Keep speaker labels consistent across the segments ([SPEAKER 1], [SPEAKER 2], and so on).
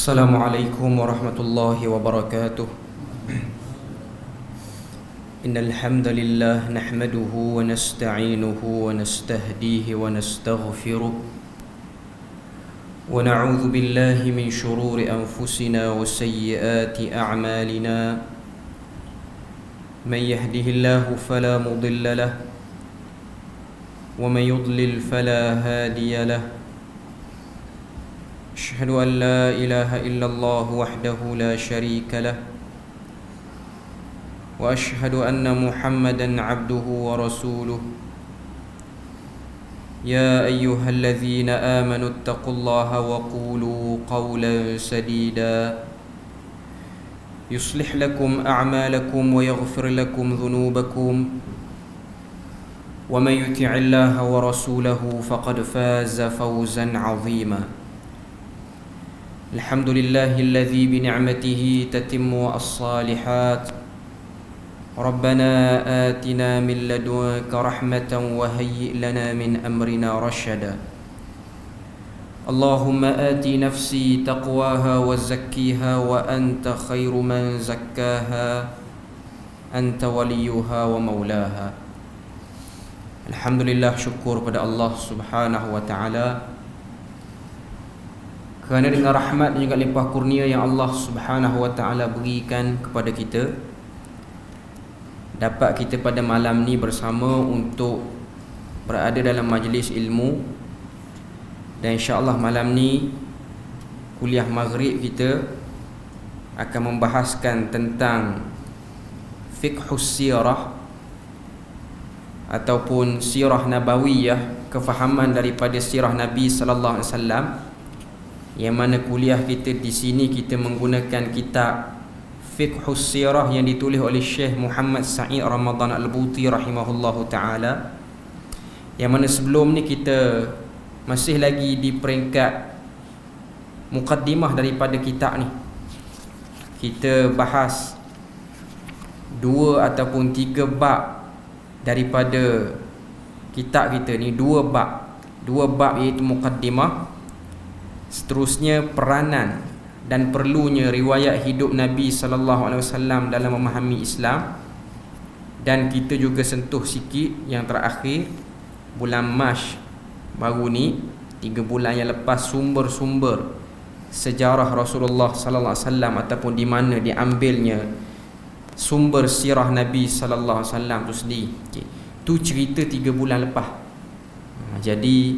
[SPEAKER 1] Assalamualaikum warahmatullahi wabarakatuh. Innal hamdalillah nahmaduhu wa nasta'inuhu wa nastahdihi wa nastaghfiruh wa na'udzu billahi min shururi anfusina wa sayyiati a'malina. Man yahdihillahu fala mudilla lahu wa man yudlil fala hadiya lahu. أشهد أن لا إله إلا الله وحده لا شريك له وأشهد أن محمدا عبده ورسوله. يا أيها الذين آمنوا اتقوا الله وقولوا قولا سديدا يصلح لكم أعمالكم ويغفر لكم ذنوبكم ومن يطع الله ورسوله فقد فاز فوزا عظيما. الحمد لله الذي بنعمته تتم الصالحات. ربنا آتنا من لدنك رحمة وهيئ لنا من أمرنا رشدا. اللهم آت نفسي تقواها وزكيها وأنت خير من زكاها أنت وليها ومولاها. Alhamdulillah, syukur pada Allah Subhanahu wa taala kerana dengan rahmat dan juga limpah kurnia yang Allah Subhanahu wa taala berikan kepada kita, dapat kita pada malam ni bersama untuk berada dalam majlis ilmu. Dan insya-Allah malam ni kuliah maghrib kita akan membahaskan tentang fiqhus sirah ataupun sirah nabawiyah, kefahaman daripada sirah Nabi sallallahu alaihi wasallam, yang mana kuliah kita di sini kita menggunakan kitab Fiqhus Sirah yang ditulis oleh Syekh Muhammad Sa'id Ramadan Al-Buti rahimahullahu ta'ala, yang mana sebelum ni kita masih lagi di peringkat mukaddimah daripada kitab ni. Kita bahas 2 ataupun 3 bab daripada kitab kita ni, 2 bab iaitu mukaddimah. Seterusnya peranan dan perlunya riwayat hidup Nabi sallallahu alaihi wasallam dalam memahami Islam. Dan kita juga sentuh sikit yang terakhir bulan Mac baru ni, 3 bulan yang lepas, sumber-sumber sejarah Rasulullah sallallahu alaihi wasallam ataupun di mana diambilnya sumber sirah Nabi sallallahu alaihi wasallam tu sendiri. Tu cerita 3 bulan lepas. Jadi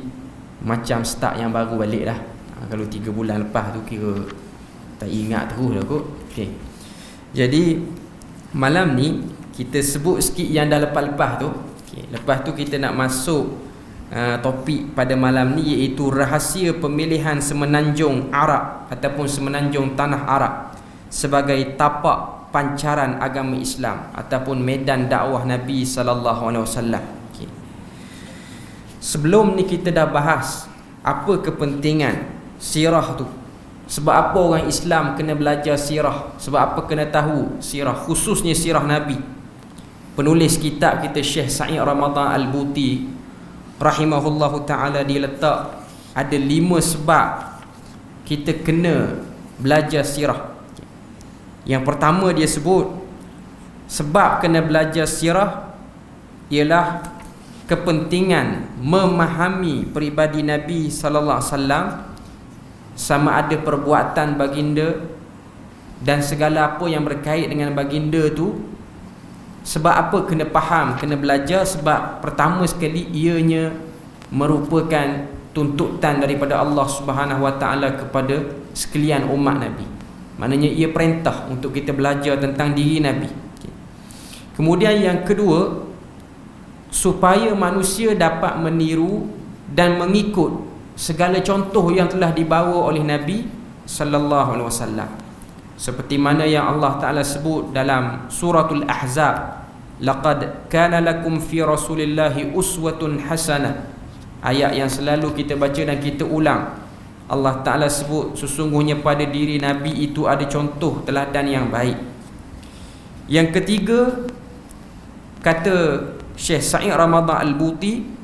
[SPEAKER 1] macam start yang baru balik lah. Kalau 3 bulan lepas tu kira tak ingat terus dah kot. Jadi malam ni kita sebut sikit yang dah lepas-lepas tu. Lepas tu kita nak masuk topik pada malam ni, iaitu rahsia pemilihan semenanjung Arab ataupun semenanjung tanah Arab sebagai tapak pancaran agama Islam ataupun medan dakwah Nabi sallallahu alaihi wasallam. Sebelum ni kita dah bahas apa kepentingan sirah tu. Sebab apa orang Islam kena belajar sirah? Sebab apa kena tahu sirah, khususnya sirah Nabi? Penulis kitab kita Syekh Sa'id Ramadan Al-Buti rahimahullahu ta'ala, dia letak ada 5 sebab kita kena belajar sirah. Yang pertama dia sebut sebab kena belajar sirah ialah kepentingan memahami peribadi Nabi sallallahu alaihi wasallam, sama ada perbuatan baginda dan segala apa yang berkait dengan baginda tu. Sebab apa kena faham, kena belajar? Sebab pertama sekali ianya merupakan tuntutan daripada Allah Subhanahu wa taala kepada sekalian umat Nabi. Maknanya ia perintah untuk kita belajar tentang diri Nabi. Kemudian yang kedua, supaya manusia dapat meniru dan mengikut segala contoh yang telah dibawa oleh Nabi sallallahu alaihi wasallam, seperti mana yang Allah Taala sebut dalam suratul Ahzab, laqad kana lakum fi rasulillahi uswatun hasanah. Ayat yang selalu kita baca dan kita ulang. Allah Taala sebut sesungguhnya pada diri Nabi itu ada contoh teladan yang baik. Yang ketiga, kata Syekh Sa'id Ramadan Al-Buti,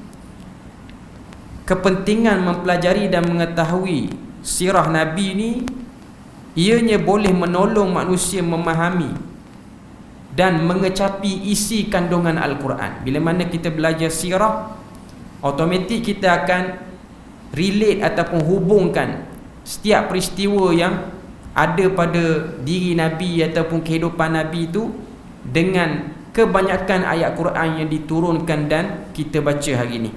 [SPEAKER 1] kepentingan mempelajari dan mengetahui sirah Nabi ni Ianya boleh menolong manusia memahami dan mengecapi isi kandungan Al-Quran. Bila mana kita belajar sirah, automatik kita akan relate ataupun hubungkan setiap peristiwa yang ada pada diri Nabi ataupun kehidupan Nabi itu dengan kebanyakan ayat Quran yang diturunkan dan kita baca hari ini.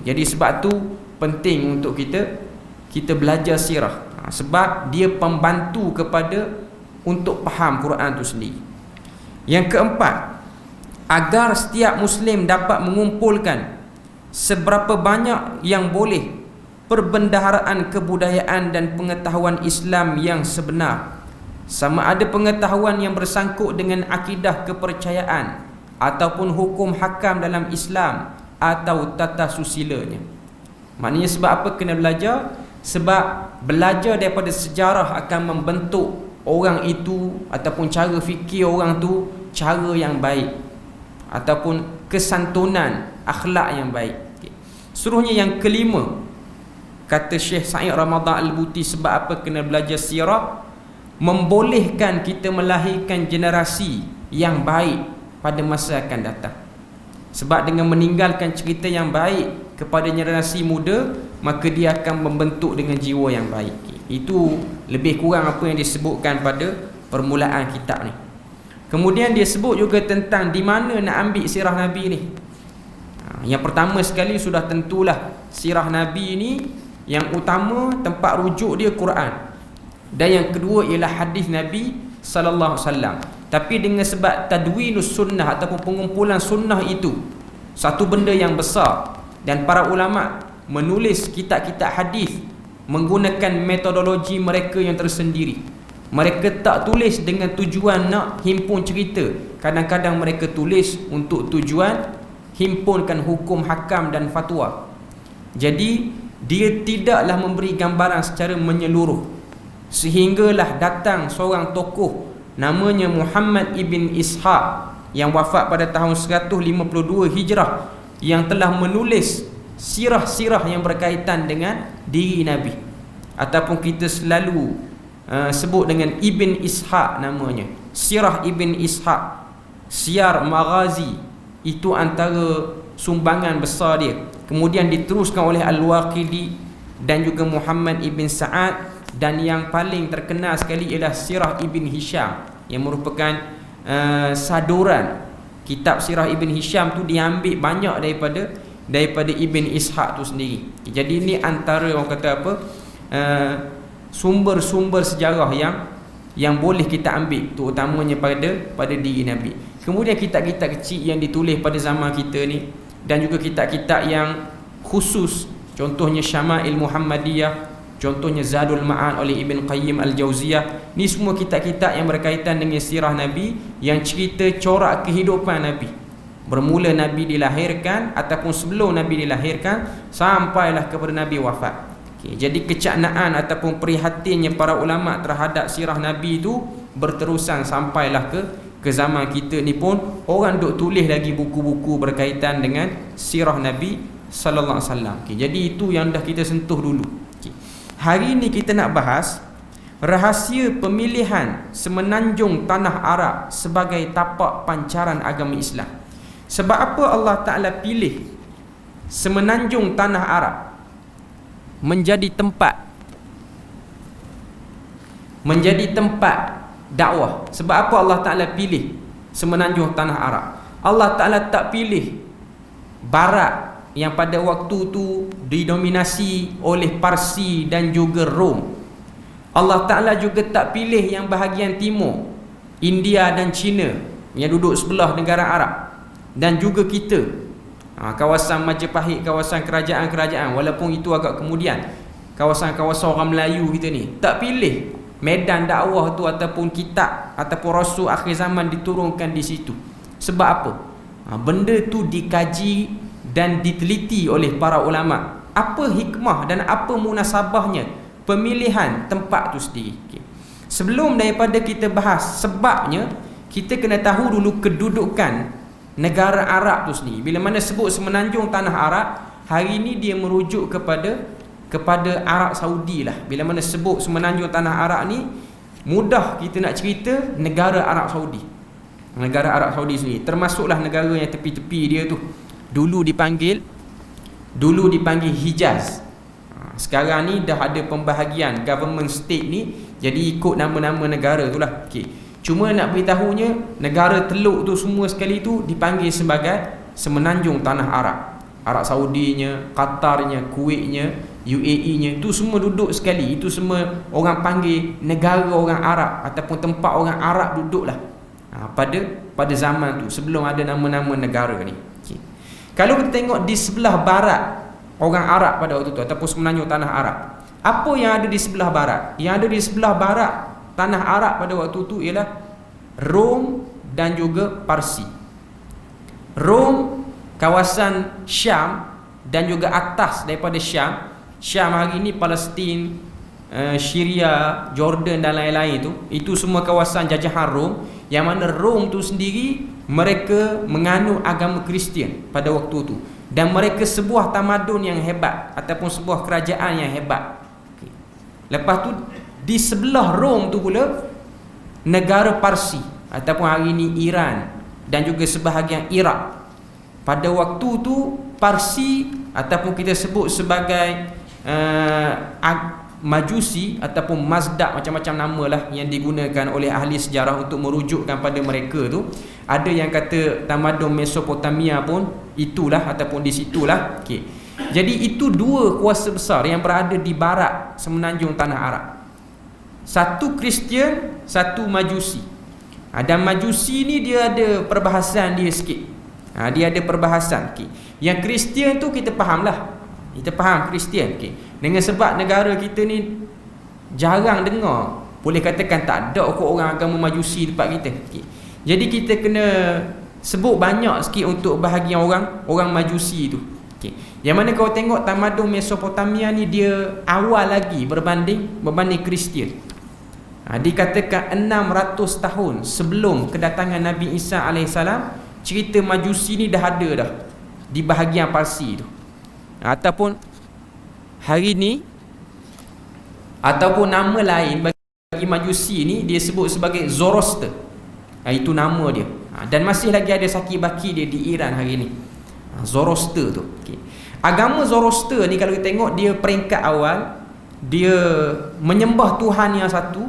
[SPEAKER 1] Jadi sebab tu penting untuk kita belajar sirah, sebab dia pembantu kepada untuk faham Quran tu sendiri. Yang keempat, agar setiap Muslim dapat mengumpulkan seberapa banyak yang boleh perbendaharaan kebudayaan dan pengetahuan Islam yang sebenar, sama ada pengetahuan yang bersangkut dengan akidah kepercayaan ataupun hukum hakam dalam Islam atau tata susilanya. Maknanya sebab apa kena belajar? Sebab belajar daripada sejarah akan membentuk orang itu ataupun cara fikir orang tu cara yang baik ataupun kesantunan akhlak yang baik. Seterusnya yang kelima, kata Syekh Sa'id Ramadan Al-Buti, sebab apa kena belajar sirah? Membolehkan kita melahirkan generasi yang baik pada masa akan datang. Sebab dengan meninggalkan cerita yang baik kepada generasi muda, maka dia akan membentuk dengan jiwa yang baik. Itu lebih kurang apa yang disebutkan pada permulaan kitab ni. Kemudian dia sebut juga tentang di mana nak ambil sirah Nabi ni. Yang pertama sekali sudah tentulah sirah Nabi ni yang utama tempat rujuk dia Quran, dan yang kedua ialah hadis Nabi sallallahu alaihi wasallam. Tapi dengan sebab tadwinus sunnah ataupun pengumpulan sunnah itu satu benda yang besar, dan para ulama menulis kitab-kitab hadis menggunakan metodologi mereka yang tersendiri. Mereka tak tulis dengan tujuan nak himpun cerita. Kadang-kadang mereka tulis untuk tujuan himpunkan hukum hakam dan fatwa. Jadi dia tidaklah memberi gambaran secara menyeluruh, sehinggalah datang seorang tokoh namanya Muhammad ibn Ishaq yang wafat pada tahun 152 Hijrah, yang telah menulis sirah-sirah yang berkaitan dengan diri Nabi, ataupun kita selalu sebut dengan Ibn Ishaq namanya. Sirah Ibn Ishaq, Siyar Maghazi, itu antara sumbangan besar dia. Kemudian diteruskan oleh Al-Waqidi dan juga Muhammad ibn Sa'ad, dan yang paling terkenal sekali ialah Sirah Ibn Hisham yang merupakan saduran. Kitab Sirah Ibn Hisham tu diambil banyak daripada Ibn Ishaq tu sendiri. Jadi ini antara orang kata apa, sumber-sumber sejarah yang boleh kita ambil, terutamanya pada diri Nabi. Kemudian kitab-kitab kecil yang ditulis pada zaman kita ni, dan juga kitab-kitab yang khusus, contohnya Syama'il Muhammadiyah, contohnya Zadul Ma'ad oleh Ibn Qayyim Al-Jauziyah. Ni semua kitab-kitab yang berkaitan dengan sirah Nabi, yang cerita corak kehidupan Nabi, bermula Nabi dilahirkan ataupun sebelum Nabi dilahirkan sampailah kepada Nabi wafat. Jadi kecaknaan ataupun prihatinnya para ulama terhadap sirah Nabi itu berterusan sampailah ke zaman kita ni pun orang duk tulis lagi buku-buku berkaitan dengan sirah Nabi sallallahu alaihi wasallam. Jadi itu yang dah kita sentuh dulu. Hari ni kita nak bahas rahsia pemilihan semenanjung tanah Arab sebagai tapak pancaran agama Islam. Sebab apa Allah Ta'ala pilih semenanjung tanah Arab menjadi tempat dakwah? Sebab apa Allah Ta'ala pilih semenanjung tanah Arab? Allah Ta'ala tak pilih Barat yang pada waktu tu didominasi oleh Parsi dan juga Rom. Allah Ta'ala juga tak pilih yang bahagian timur, India dan China yang duduk sebelah negara Arab, dan juga kita, kawasan Majapahit, kawasan kerajaan-kerajaan, walaupun itu agak kemudian, kawasan-kawasan orang Melayu kita ni. Tak pilih medan dakwah tu ataupun kitab ataupun rasul akhir zaman diturunkan di situ. Sebab apa? Benda tu dikaji dan diteliti oleh para ulama. Apa hikmah dan apa munasabahnya pemilihan tempat tu sendiri. Sebelum daripada kita bahas sebabnya, kita kena tahu dulu kedudukan negara Arab tu sendiri. Bila mana sebut semenanjung tanah Arab, hari ini dia merujuk kepada Arab Saudi lah. Bila mana sebut semenanjung tanah Arab ni, Mudah kita nak cerita negara Arab Saudi. Negara Arab Saudi sendiri termasuklah negara yang tepi-tepi dia tu. Dulu dipanggil Hijaz. Sekarang ni dah ada pembahagian government state ni, jadi ikut nama-nama negara tu lah. Cuma nak beritahunya, negara teluk tu semua sekali tu dipanggil sebagai semenanjung tanah Arab. Arab Saudinya, Qatarnya, Kuwaitnya, UAE-nya, itu semua duduk sekali. Itu semua orang panggil negara orang Arab ataupun tempat orang Arab duduklah. Pada zaman tu, sebelum ada nama-nama negara ni. Kalau kita tengok di sebelah barat orang Arab pada waktu tu ataupun semenanjung tanah Arab, apa yang ada di sebelah barat? Yang ada di sebelah barat tanah Arab pada waktu tu ialah Rom dan juga Parsi. Rom, kawasan Syam, dan juga atas daripada Syam hari ini Palestin, Syria, Jordan dan lain-lain tu, itu semua kawasan jajahan Rom. Yang mana Rom tu sendiri mereka menganut agama Kristian pada waktu tu, dan mereka sebuah tamadun yang hebat ataupun sebuah kerajaan yang hebat. Lepas tu di sebelah Rom tu pula negara Parsi ataupun hari ini Iran dan juga sebahagian Iraq. Pada waktu tu Parsi ataupun kita sebut sebagai Majusi ataupun Mazdak, macam-macam nama lah yang digunakan oleh ahli sejarah untuk merujukkan pada mereka tu. Ada yang kata tamadun Mesopotamia pun itulah ataupun di situlah. Jadi itu dua kuasa besar yang berada di barat semenanjung tanah Arab. Satu Kristian, satu Majusi. Dan Majusi ni dia ada perbahasan dia sikit. Dia ada perbahasan. Yang Kristian tu kita faham lah. Kita faham Kristian. Dengan sebab negara kita ni jarang dengar, boleh katakan tak ada kot orang agama Majusi tempat kita. Jadi kita kena sebut banyak sikit untuk bahagian orang Majusi tu. Yang mana kau tengok tamadun Mesopotamia ni dia awal lagi berbanding Kristian. Dikatakan 600 tahun sebelum kedatangan Nabi Isa AS, cerita Majusi ni dah ada dah di bahagian Parsi tu. Ataupun hari ni, ataupun nama lain bagi Majusi ni dia sebut sebagai Zoroaster. Itu nama dia. Dan masih lagi ada saki baki dia di Iran hari ni, Zoroaster tu. Agama Zoroaster ni kalau kita tengok dia peringkat awal, dia menyembah Tuhan yang satu,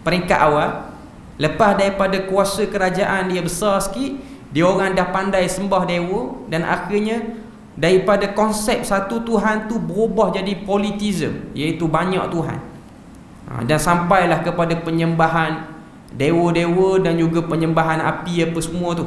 [SPEAKER 1] peringkat awal. Lepas daripada kuasa kerajaan dia besar sikit, dia orang dah pandai sembah dewa, dan akhirnya daripada konsep satu Tuhan tu berubah jadi politism, iaitu banyak Tuhan. Dan sampailah kepada penyembahan dewa-dewa dan juga penyembahan api apa semua tu.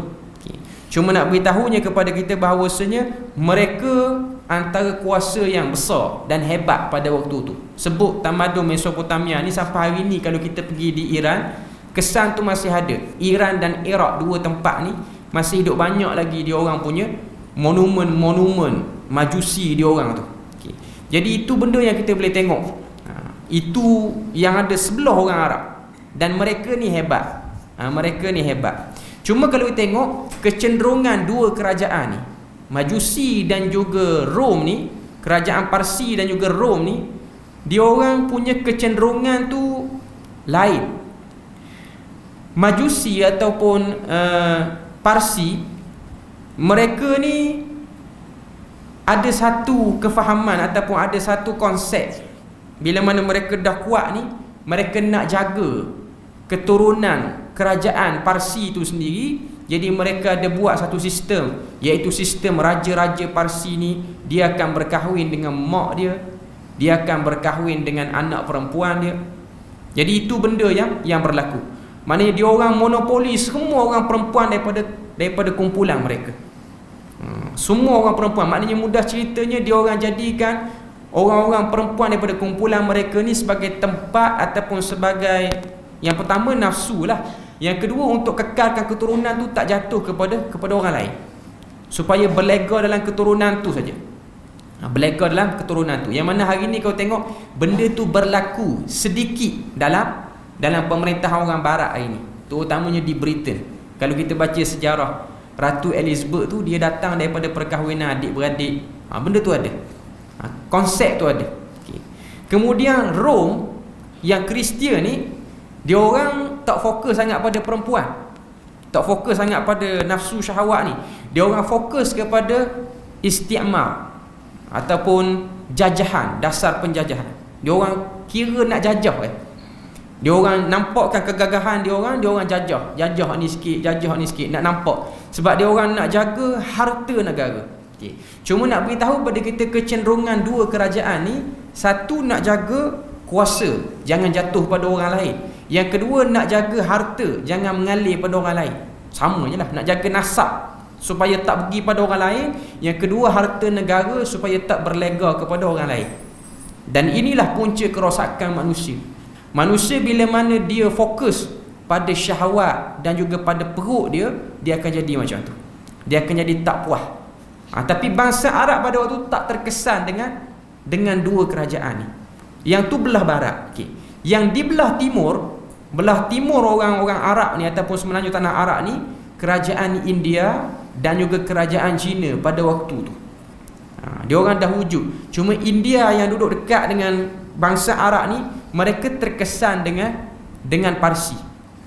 [SPEAKER 1] Cuma nak beritahunya kepada kita bahawasanya mereka antara kuasa yang besar dan hebat pada waktu tu. Sebut tamadun Mesopotamia ni sampai hari ni kalau kita pergi di Iran, kesan tu masih ada. Iran dan Iraq, dua tempat ni masih hidup banyak lagi dia orang punya monumen Majusi dia orang tu. Jadi itu benda yang kita boleh tengok. Itu yang ada sebelah orang Arab, dan mereka ni hebat. Mereka ni hebat. Cuma kalau kita tengok kecenderungan dua kerajaan ni, Majusi dan juga Rom ni, kerajaan Parsi dan juga Rom ni, dia orang punya kecenderungan tu lain. Majusi ataupun Parsi, mereka ni ada satu kefahaman ataupun ada satu konsep. Bila mana mereka dah kuat ni, mereka nak jaga keturunan kerajaan Parsi itu sendiri. Jadi mereka ada buat satu sistem, iaitu sistem raja-raja Parsi ni, dia akan berkahwin dengan mak dia, dia akan berkahwin dengan anak perempuan dia. Jadi itu benda yang berlaku. Maknanya dia orang monopoli semua orang perempuan daripada kumpulan mereka. Semua orang perempuan. Maknanya mudah ceritanya, dia orang jadikan orang-orang perempuan daripada kumpulan mereka ni sebagai tempat ataupun sebagai, yang pertama nafsu lah, yang kedua untuk kekalkan keturunan tu tak jatuh kepada orang lain, supaya berlega dalam keturunan tu saja. Berlega dalam keturunan tu. Yang mana hari ni kau tengok benda tu berlaku sedikit dalam pemerintahan orang barat hari ni, terutamanya di Britain. Kalau kita baca sejarah, Ratu Elizabeth tu dia datang daripada perkahwinan adik-beradik. Benda tu ada. Konsep tu ada. Kemudian Rom yang Kristian ni, Dia orang tak fokus sangat pada perempuan, tak fokus sangat pada nafsu syahwat ni. Dia orang fokus kepada istikmar ataupun jajahan, dasar penjajahan. Dia orang kira nak jajah Dia orang nampakkan kegagahan dia orang jajah ni sikit, nak nampak. Sebab dia orang nak jaga harta negara. Okay. Cuma nak beritahu pada kita kecenderungan dua kerajaan ni, satu nak jaga kuasa, jangan jatuh pada orang lain. Yang kedua nak jaga harta, jangan mengalir pada orang lain. Sama je lah, nak jaga nasab supaya tak pergi pada orang lain. Yang kedua harta negara supaya tak berlega kepada orang lain. Dan inilah punca kerosakan manusia. Manusia bila mana dia fokus pada syahwat dan juga pada perut dia akan jadi macam tu. Dia akan jadi tak puas. Tapi bangsa Arab pada waktu tu tak terkesan dengan dua kerajaan ni. Yang tu belah barat. Okay. Yang di belah timur orang-orang Arab ni ataupun semenanjung tanah Arab ni, kerajaan India dan juga kerajaan China pada waktu tu. Dia orang dah wujud. Cuma India yang duduk dekat dengan bangsa Arab ni, mereka terkesan dengan Parsi.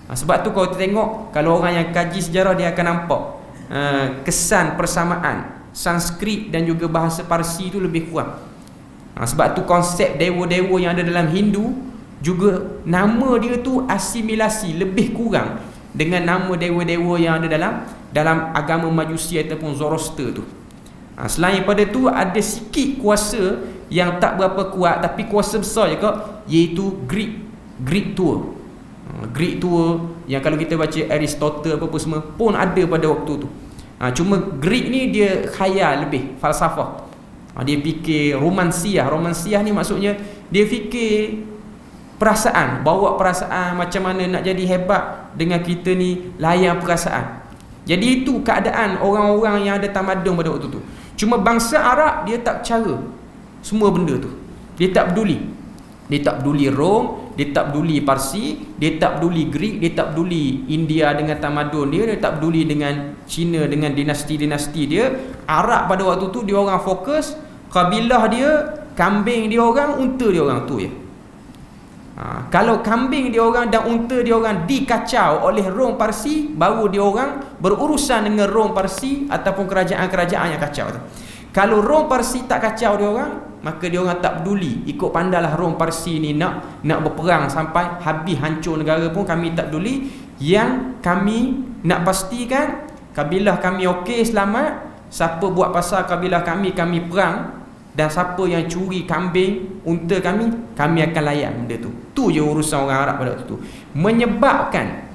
[SPEAKER 1] Sebab tu kalau kita tengok, kalau orang yang kaji sejarah dia akan nampak kesan persamaan Sanskrit dan juga bahasa Parsi tu lebih kurang. Sebab tu konsep dewa-dewa yang ada dalam Hindu juga nama dia tu asimilasi lebih kurang dengan nama dewa-dewa yang ada dalam agama Majusi ataupun Zoroaster tu. Selain pada tu ada sikit kuasa yang tak berapa kuat tapi kuasa besar juga, iaitu Greek tour. Greek tour yang kalau kita baca Aristotle apa-apa semua pun ada pada waktu tu. Cuma Greek ni dia khayal lebih, falsafah. Dia fikir romansiah ni maksudnya dia fikir perasaan, bawa perasaan macam mana nak jadi hebat dengan kita ni layan perasaan. Jadi itu keadaan orang-orang yang ada tamadun pada waktu tu. Cuma bangsa Arab dia tak cara semua benda tu. Dia tak peduli. Dia tak peduli Rom, dia tak peduli Parsi, dia tak peduli Greek, dia tak peduli India dengan tamadun dia tak peduli dengan China dengan dinasti-dinasti dia. Arab pada waktu tu dia orang fokus kabilah dia, kambing dia orang, unta dia orang tu je. Kalau kambing dia orang dan unta dia orang dikacau oleh Rom Parsi, baru dia orang berurusan dengan Rom Parsi ataupun kerajaan-kerajaan yang kacau tu. Kalau Rom Parsi tak kacau dia orang, maka dia orang tak peduli. Ikut pandailah Rom Parsi ni nak berperang sampai habis hancur negara pun kami tak peduli. Yang kami nak pastikan kabilah kami okey, selamat. Siapa buat pasal kabilah kami perang. Dan siapa yang curi kambing, unta kami akan layan benda tu. Tu je urusan orang Arab pada waktu tu. Menyebabkan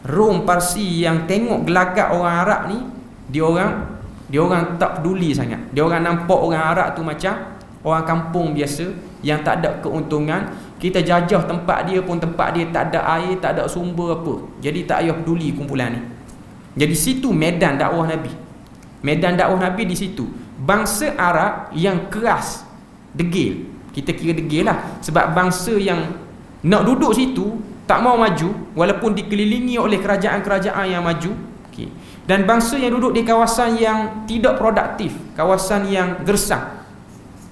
[SPEAKER 1] Rom Parsi yang tengok gelagat orang Arab ni, dia orang tak peduli sangat. Dia orang nampak orang Arab tu macam orang kampung biasa yang tak ada keuntungan. Kita jajah tempat dia pun tempat dia tak ada air, tak ada sumber apa. Jadi tak payah peduli kumpulan ni. Jadi situ medan dakwah Nabi. Medan dakwah Nabi di situ. Bangsa Arab yang keras, degil. Kita kira degil lah. Sebab bangsa yang nak duduk situ tak mau maju walaupun dikelilingi oleh kerajaan-kerajaan yang maju. Okay. Dan bangsa yang duduk di kawasan yang tidak produktif, kawasan yang gersang.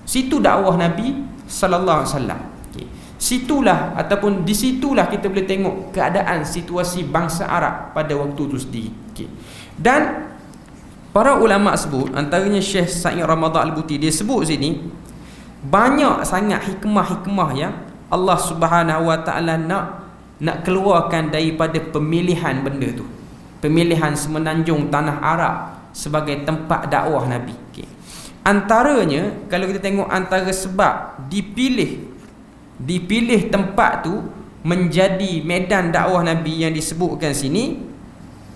[SPEAKER 1] Situ dakwah Nabi sallallahu alaihi wasallam. Okay. Situlah ataupun di situlah kita boleh tengok keadaan situasi bangsa Arab pada waktu itu sendiri. Okay. Dan para ulama sebut, antaranya Syekh Sa'id Ramadan Al-Buti, dia sebut sini banyak sangat hikmah-hikmah yang Allah Subhanahu Wa Taala nak keluarkan daripada pemilihan benda tu. Pemilihan semenanjung tanah Arab sebagai tempat dakwah Nabi. Okay. Antaranya kalau kita tengok antara sebab dipilih tempat tu menjadi medan dakwah Nabi yang disebutkan sini,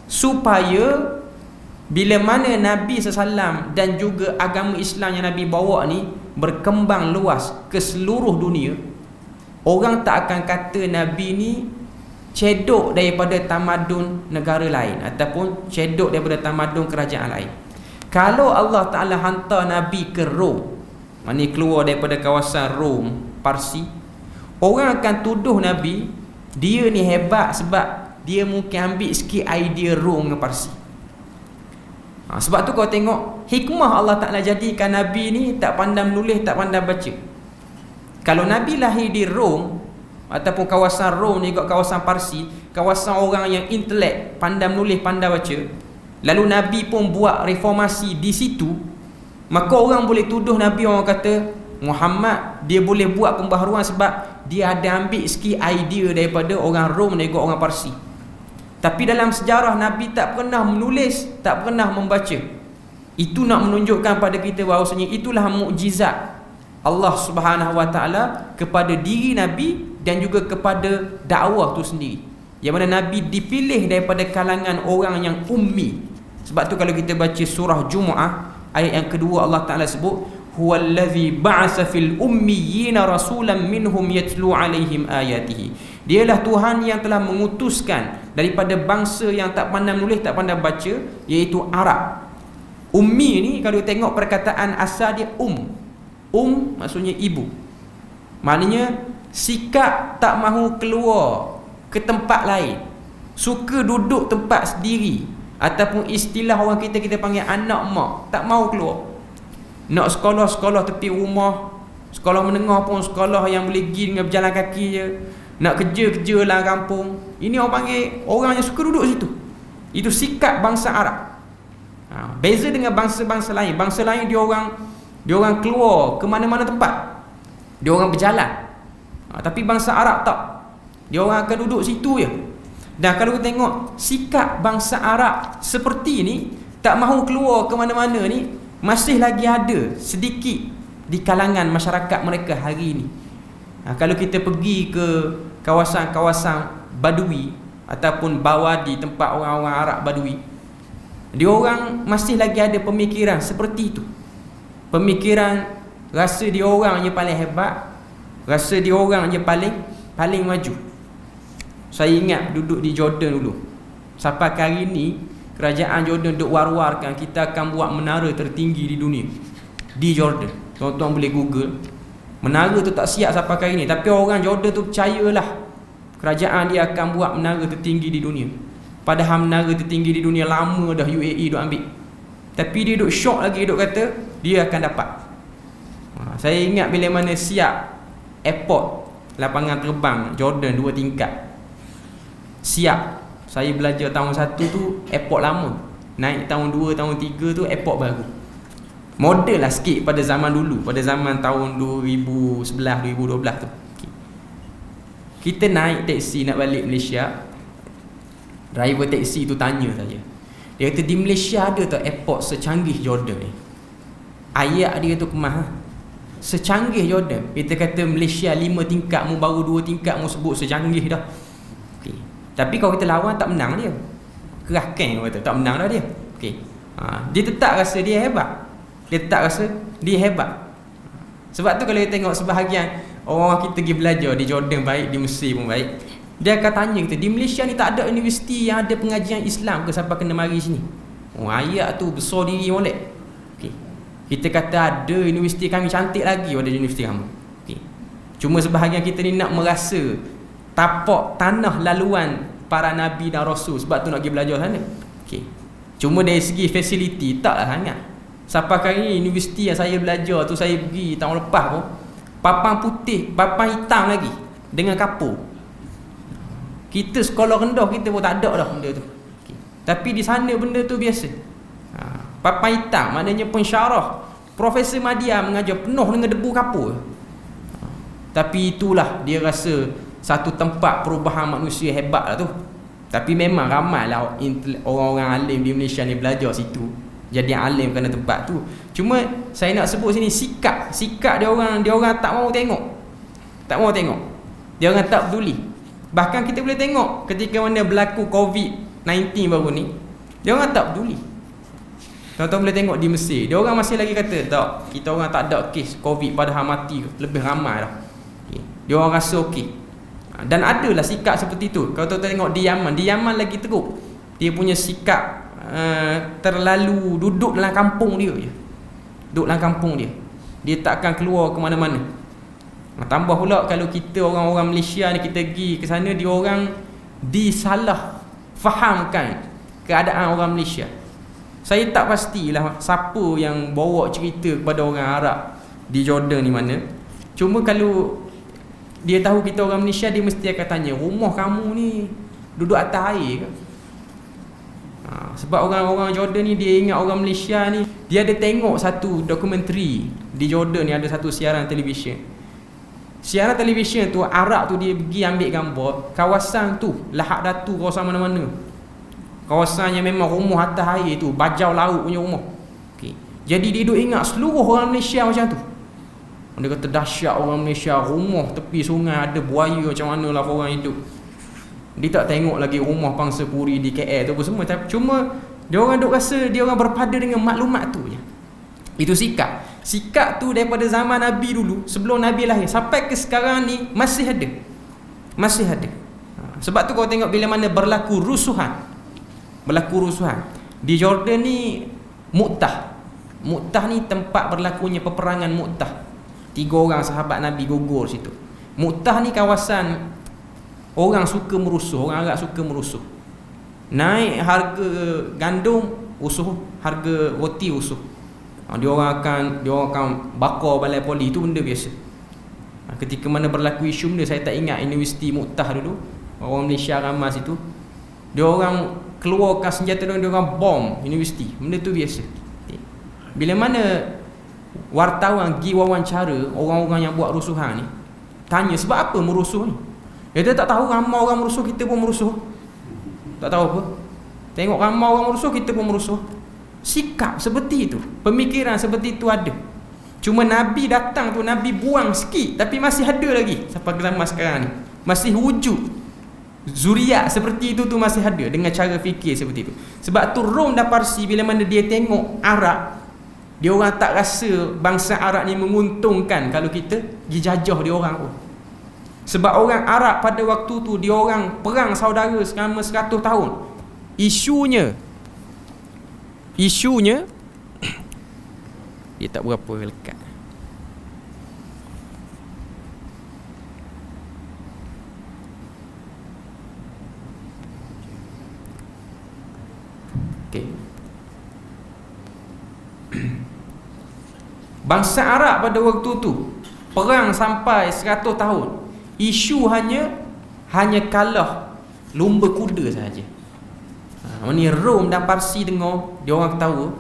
[SPEAKER 1] supaya bila mana Nabi SAW dan juga agama Islam yang Nabi bawa ni berkembang luas ke seluruh dunia, orang tak akan kata Nabi ni cedok daripada tamadun negara lain ataupun cedok daripada tamadun kerajaan lain. Kalau Allah Ta'ala hantar Nabi ke Rom, maknanya keluar daripada kawasan Rom, Parsi, orang akan tuduh Nabi dia ni hebat sebab dia mungkin ambil sikit idea Rom dengan Parsi. Sebab tu kau tengok hikmah Allah Ta'ala jadikan Nabi ni tak pandai menulis, tak pandai baca. Kalau Nabi lahir di Rom, ataupun kawasan Rom ni, juga kawasan Parsi, kawasan orang yang intelek, pandai menulis, pandai baca, lalu Nabi pun buat reformasi di situ, maka orang boleh tuduh Nabi, orang kata Muhammad dia boleh buat pembaharuan sebab dia ada ambil sikit idea daripada orang Rom dan juga orang Parsi. Tapi dalam sejarah Nabi tak pernah menulis, tak pernah membaca. Itu nak menunjukkan pada kita bahawasanya itulah mukjizat Allah Subhanahu Wa Taala kepada diri Nabi dan juga kepada dakwah tu sendiri, yang mana Nabi dipilih daripada kalangan orang yang ummi. Sebab tu kalau kita baca surah Jumu'ah ayat yang kedua, Allah Taala sebut huwallazi ba'atsa fil ummiyina rasulan minhum yatlu alaihim ayatihi. Dialah Tuhan yang telah mengutuskan daripada bangsa yang tak pandai menulis, tak pandai baca, iaitu Arab. Ummi ni kalau tengok perkataan asal dia maksudnya ibu. Maknanya sikap tak mahu keluar ke tempat lain, suka duduk tempat sendiri, ataupun istilah orang kita panggil anak mak, tak mahu keluar. Nak sekolah tepi rumah, sekolah menengah pun sekolah yang boleh pergi dengan berjalan kaki je. Nak kerja lah kampung. Ini orang panggil orang yang suka duduk situ. Itu sikap bangsa Arab. Beza dengan bangsa-bangsa lain. Bangsa lain dia orang keluar ke mana-mana tempat, dia orang berjalan. Tapi bangsa Arab tak, dia orang akan duduk situ je. Dan kalau kita tengok sikap bangsa Arab seperti ni, tak mahu keluar ke mana-mana ni, masih lagi ada sedikit di kalangan masyarakat mereka hari ini. Kalau kita pergi ke kawasan-kawasan Badui ataupun Bawadi, tempat orang-orang Arab Badui, dia orang masih lagi ada pemikiran seperti itu. Pemikiran rasa dia orang je paling hebat, rasa dia orang je paling maju. Saya ingat duduk di Jordan dulu, sampai hari ni kerajaan Jordan duk war-warkan kita akan buat menara tertinggi di dunia di Jordan. Tuan-tuan boleh google. Menara tu tak siap sampai hari ni, tapi orang Jordan tu percayalah kerajaan dia akan buat menara tertinggi di dunia. Padahal menara tertinggi di dunia lama dah UAE duk ambil, tapi dia duk shock lagi, duk kata dia akan dapat. Saya ingat bila mana siap airport, lapangan terbang Jordan 2 tingkat siap. Saya belajar tahun 1 tu airport lama, naik tahun 2, tahun 3 tu airport baru. Model lah sikit pada zaman dulu, pada zaman tahun 2011, 2012 tu. Kita naik teksi nak balik Malaysia, driver teksi tu tanya saya, dia kata di Malaysia ada tak airport secanggih Jordan ni? Ayat dia tu kemah, secanggih Jordan. Kita kata Malaysia 5 tingkat, mu baru 2 tingkat mu sebut secanggih dah. Tapi kalau kita lawan tak menang dia, kerahkan kata tak menang dah dia. Dia tetap rasa dia hebat, dia tetap rasa dia hebat. Sebab tu kalau kita tengok sebahagian orang kita pergi belajar di Jordan baik, di Mesir pun baik, dia akan tanya kita, di Malaysia ni tak ada universiti yang ada pengajian Islam ke sampai kena mari sini? Ayat tu besar diri molek. Kita kata ada, universiti kami cantik lagi pada universiti kamu. Cuma sebahagian kita ni nak merasa tapak tanah laluan para Nabi dan Rasul, sebab tu nak pergi belajar sana. Cuma dari segi fasiliti taklah sangat. Sampai kali ni universiti yang saya belajar tu, saya pergi tahun lepas pun, papan putih, papan hitam lagi dengan kapur. Kita sekolah rendah kita pun tak ada dah benda tu. Tapi di sana benda tu biasa. Papan hitam maknanya pensyarah Profesor Madya mengajar penuh dengan debu kapur. Tapi itulah dia rasa satu tempat perubahan manusia hebat lah tu. Tapi memang ramai lah orang-orang alim di Malaysia ni belajar situ, jadi alim kerana tempat tu. Cuma saya nak sebut sini sikap dia orang tak mahu tengok. Tak mahu tengok. Dia orang tak peduli. Bahkan kita boleh tengok ketika mana berlaku COVID-19 baru ni, dia orang tak peduli. Tuan-tuan boleh tengok di Mesir, dia orang masih lagi kata tak, kita orang tak ada kes COVID, padahal mati lebih ramai dah. Dia orang rasa okey. Dan adalah sikap seperti tu. Kalau tuan-tuan tengok di Yaman lagi teruk. Dia punya sikap terlalu duduk dalam kampung dia je. Duduk dalam kampung dia. Dia tak akan keluar ke mana-mana. Tambah pula kalau kita orang-orang Malaysia ni, kita pergi ke sana, dia orang disalah fahamkan keadaan orang Malaysia. Saya tak pastilah siapa yang bawa cerita kepada orang Arab di Jordan ni mana. Cuma kalau dia tahu kita orang Malaysia, dia mesti akan tanya, rumah kamu ni duduk atas air ke? Sebab orang-orang Jordan ni, dia ingat orang Malaysia ni, dia ada tengok satu dokumentari di Jordan ni, ada satu siaran televisyen. Siaran televisyen tu, Arab tu dia pergi ambil gambar kawasan tu, Lahad Datu, kawasan mana-mana, kawasan yang memang rumah atas air tu, bajau laut punya rumah. Okay. Jadi dia duk ingat seluruh orang Malaysia macam tu. Dia kata dahsyat orang Malaysia, rumah tepi sungai ada buaya, macam mana lah orang hidup. Dia tak tengok lagi rumah Pangsa Puri di KL tu apa semua. Cuma dia orang duk rasa dia orang berpada dengan maklumat tu je. Itu sikap tu daripada zaman Nabi dulu, sebelum Nabi lahir sampai ke sekarang ni masih ada. Sebab tu kau tengok bila mana berlaku rusuhan di Jordan ni, Mu'tah ni tempat berlakunya peperangan Mu'tah. 3 orang sahabat Nabi gugur situ. Mu'tah ni kawasan orang suka merusuh, orang Arab suka merusuh. Naik harga gandum, usuh, harga roti usuh. Dia orang akan bakar balai poli, itu benda biasa. Ketika mana berlaku isu benda, saya tak ingat Universiti Mu'tah dulu, orang Malaysia ramai situ. Dia orang keluarkan senjata dia orang bom universiti. Benda tu biasa. Bila mana wartawan pergi wawancara orang-orang yang buat rusuhan ni, tanya sebab apa merusuh ni, dia tak tahu ramai orang merusuh, kita pun merusuh. Tak tahu apa, tengok ramai orang merusuh, kita pun merusuh. Sikap seperti itu, pemikiran seperti itu ada. Cuma Nabi datang tu, Nabi buang sikit, tapi masih ada lagi sampai zaman sekarang ni. Masih wujud zuriat seperti itu tu, masih ada dengan cara fikir seperti itu. Sebab tu Rom dan Parsi bila mana dia tengok Arab, dia orang tak rasa bangsa Arab ni menguntungkan kalau kita pergi jajah dia orang pun. Sebab orang Arab pada waktu tu, dia orang perang saudara selama 100 tahun. Isunya dia tak berapa lekat. Okey. Bangsa Arab pada waktu tu perang sampai 100 tahun. Isu hanya kalah lumba kuda sahaja. Ni Rom dan Parsi dengar, dia orang tahu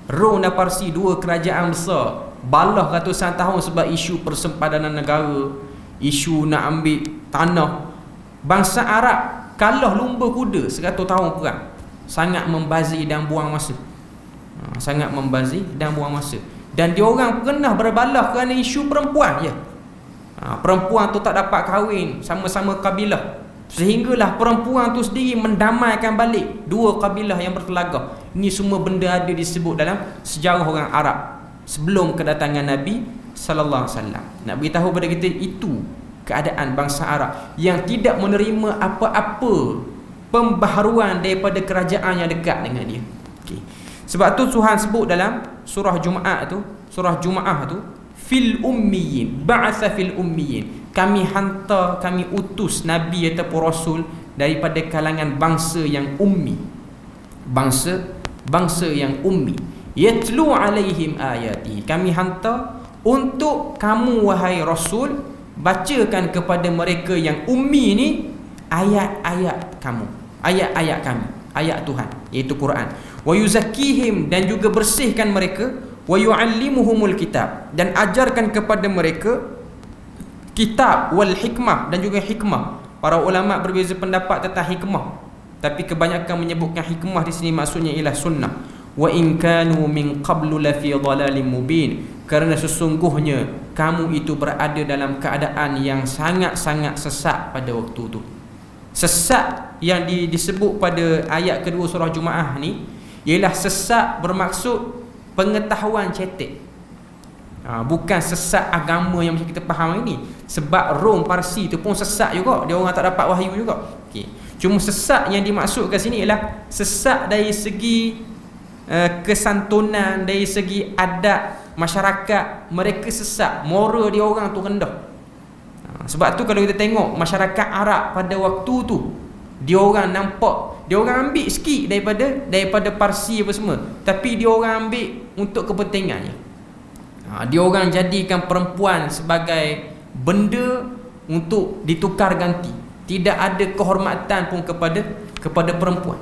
[SPEAKER 1] Rom dan Parsi, 2 kerajaan besar, balah ratusan tahun sebab isu persempadanan negara, isu nak ambil tanah. Bangsa Arab kalah lumba kuda 100 tahun perang. Sangat membazir dan buang masa. Dan dia orang pernah berbalah kerana isu perempuan je. Perempuan tu tak dapat kahwin sama-sama kabilah, sehinggalah perempuan tu sendiri mendamaikan balik 2 kabilah yang bertelagah. Ini semua benda ada disebut dalam sejarah orang Arab sebelum kedatangan Nabi sallallahu alaihi wasallam. Nak beritahu pada kita, itu keadaan bangsa Arab yang tidak menerima apa-apa pembaharuan daripada kerajaan yang dekat dengan dia. Okay. Sebab tu Tuhan sebut dalam surah Jumaah tu, fil ummiyin, ba'atha fil ummiyin, kami hantar, kami utus nabi ataupun rasul daripada kalangan bangsa yang ummi, bangsa yang ummi, yatlu alaihim ayati, kami hantar untuk kamu wahai rasul bacakan kepada mereka yang ummi ni ayat-ayat kamu, ayat-ayat kami, ayat Tuhan iaitu Quran. Wa yuzakkihim, dan juga bersihkan mereka. Wa yu'allimuhumul kitab, dan ajarkan kepada mereka kitab, wal hikmah, dan juga hikmah. Para ulama berbeza pendapat tentang hikmah, tapi kebanyakan menyebutkan hikmah di sini maksudnya ialah sunnah. Wa in kanu min qablu la fi dhalalim mubin, kerana sesungguhnya kamu itu berada dalam keadaan yang sangat-sangat sesat pada waktu itu. Sesat yang disebut pada ayat kedua surah Jumaah ni ialah sesat bermaksud pengetahuan cetek, bukan sesat agama yang macam kita faham ini. Sebab Rom Parsi itu pun sesat juga, dia orang tak dapat wahyu juga. Okay. Cuma sesat yang dimaksudkan sini ialah sesat dari segi kesantunan, dari segi adat masyarakat, mereka sesat, moral dia orang tu rendah. Sebab tu kalau kita tengok masyarakat Arab pada waktu tu, dia orang nampak, dia orang ambil sikit daripada Parsi apa semua, tapi dia orang ambil untuk kepentingannya. Dia orang jadikan perempuan sebagai benda untuk ditukar ganti. Tidak ada kehormatan pun kepada perempuan.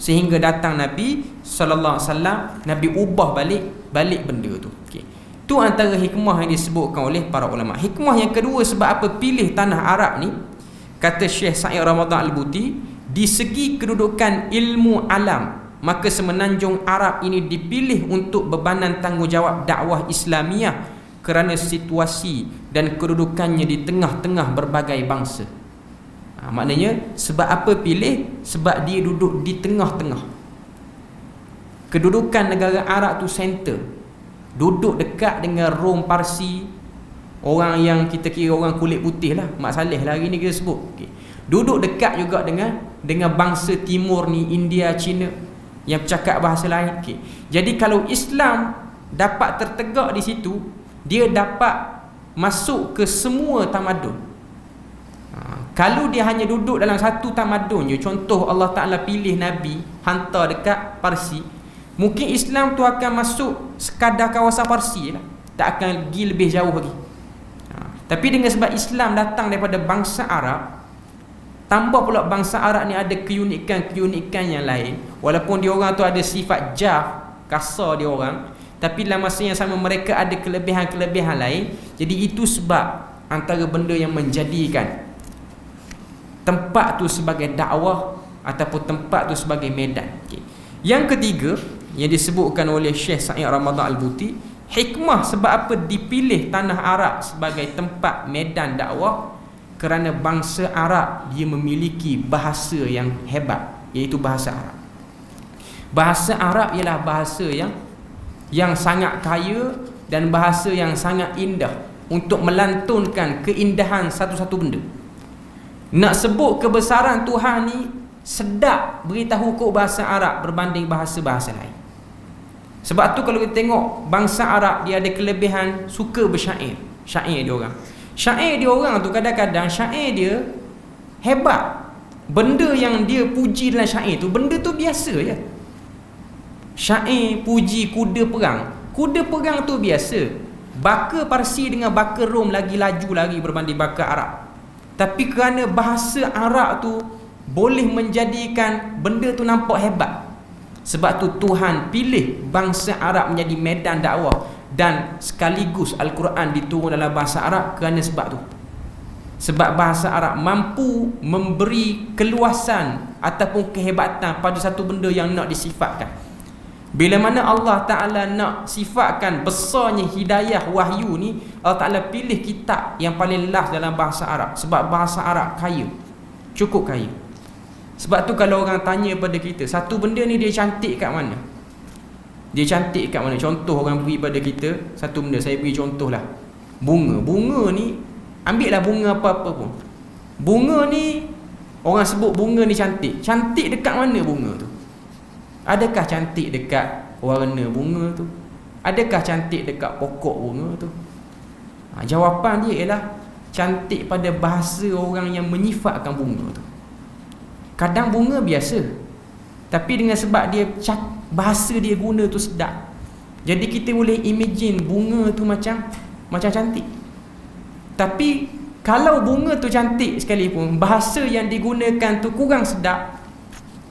[SPEAKER 1] Sehingga datang Nabi sallallahu alaihi wasallam, Nabi ubah balik benda tu. Okey. Tu antara hikmah yang disebutkan oleh para ulama. Hikmah yang kedua, sebab apa pilih tanah Arab ni? Kata Syekh Sa'id Ramadan Al-Buti, di segi kedudukan ilmu alam, maka semenanjung Arab ini dipilih untuk bebanan tanggungjawab dakwah Islamiah kerana situasi dan kedudukannya di tengah-tengah berbagai bangsa. Maknanya sebab apa pilih? Sebab dia duduk di tengah-tengah. Kedudukan negara Arab tu center, duduk dekat dengan Rom, Parsi, orang yang kita kira orang kulit putih lah, Mak Saleh lah hari ni kita sebut. Okay. Duduk dekat juga dengan bangsa timur ni, India, China, yang bercakap bahasa lain. Okay. Jadi kalau Islam dapat tertegak di situ, dia dapat masuk ke semua tamadun. Kalau dia hanya duduk dalam satu tamadun je, contoh Allah Ta'ala pilih Nabi hantar dekat Parsi, mungkin Islam tu akan masuk sekadar kawasan Parsi lah, tak akan pergi lebih jauh lagi. Tapi dengan sebab Islam datang daripada bangsa Arab, tambah pula bangsa Arab ni ada keunikan yang lain. Walaupun dia orang tu ada sifat jaf, kasar dia orang, tapi dalam masa yang sama mereka ada kelebihan-kelebihan lain. Jadi itu sebab antara benda yang menjadikan tempat tu sebagai dakwah ataupun tempat tu sebagai medan. Okay. Yang ketiga yang disebutkan oleh Syekh Sa'id Ramadan Al-Buti, hikmah sebab apa dipilih tanah Arab sebagai tempat medan dakwah, kerana bangsa Arab dia memiliki bahasa yang hebat, iaitu bahasa Arab. Bahasa Arab ialah bahasa yang sangat kaya dan bahasa yang sangat indah untuk melantunkan keindahan satu-satu benda. Nak sebut kebesaran Tuhan ni sedap beritahu kok bahasa Arab berbanding bahasa-bahasa lain. Sebab tu kalau kita tengok bangsa Arab, dia ada kelebihan suka bersyair. Syair dia orang. Syair dia orang tu kadang-kadang syair dia hebat. Benda yang dia puji dalam syair tu, benda tu biasa je. Syair puji kuda perang. Kuda perang tu biasa. Baka Parsi dengan baka Rom lagi laju lagi berbanding baka Arab. Tapi kerana bahasa Arab tu boleh menjadikan benda tu nampak hebat. Sebab tu Tuhan pilih bangsa Arab menjadi medan dakwah, dan sekaligus Al-Quran diturun dalam bahasa Arab kerana sebab tu. Sebab bahasa Arab mampu memberi keluasan ataupun kehebatan pada satu benda yang nak disifatkan. Bila mana Allah Ta'ala nak sifatkan besarnya hidayah wahyu ni, Allah Ta'ala pilih kitab yang paling last dalam bahasa Arab. Sebab bahasa Arab kaya, cukup kaya. Sebab tu kalau orang tanya pada kita, satu benda ni dia cantik kat mana? Dia cantik kat mana? Contoh orang beri pada kita satu benda, saya beri contoh lah, bunga. Bunga ni, ambil lah bunga apa-apa pun. Bunga ni, orang sebut bunga ni cantik. Cantik dekat mana bunga tu? Adakah cantik dekat warna bunga tu? Adakah cantik dekat pokok bunga tu? Jawapan dia ialah cantik pada bahasa orang yang menyifatkan bunga tu. Kadang bunga biasa, tapi dengan sebab dia bahasa dia guna tu sedap, jadi kita boleh imagine bunga tu macam cantik. Tapi kalau bunga tu cantik sekalipun, bahasa yang digunakan tu kurang sedap,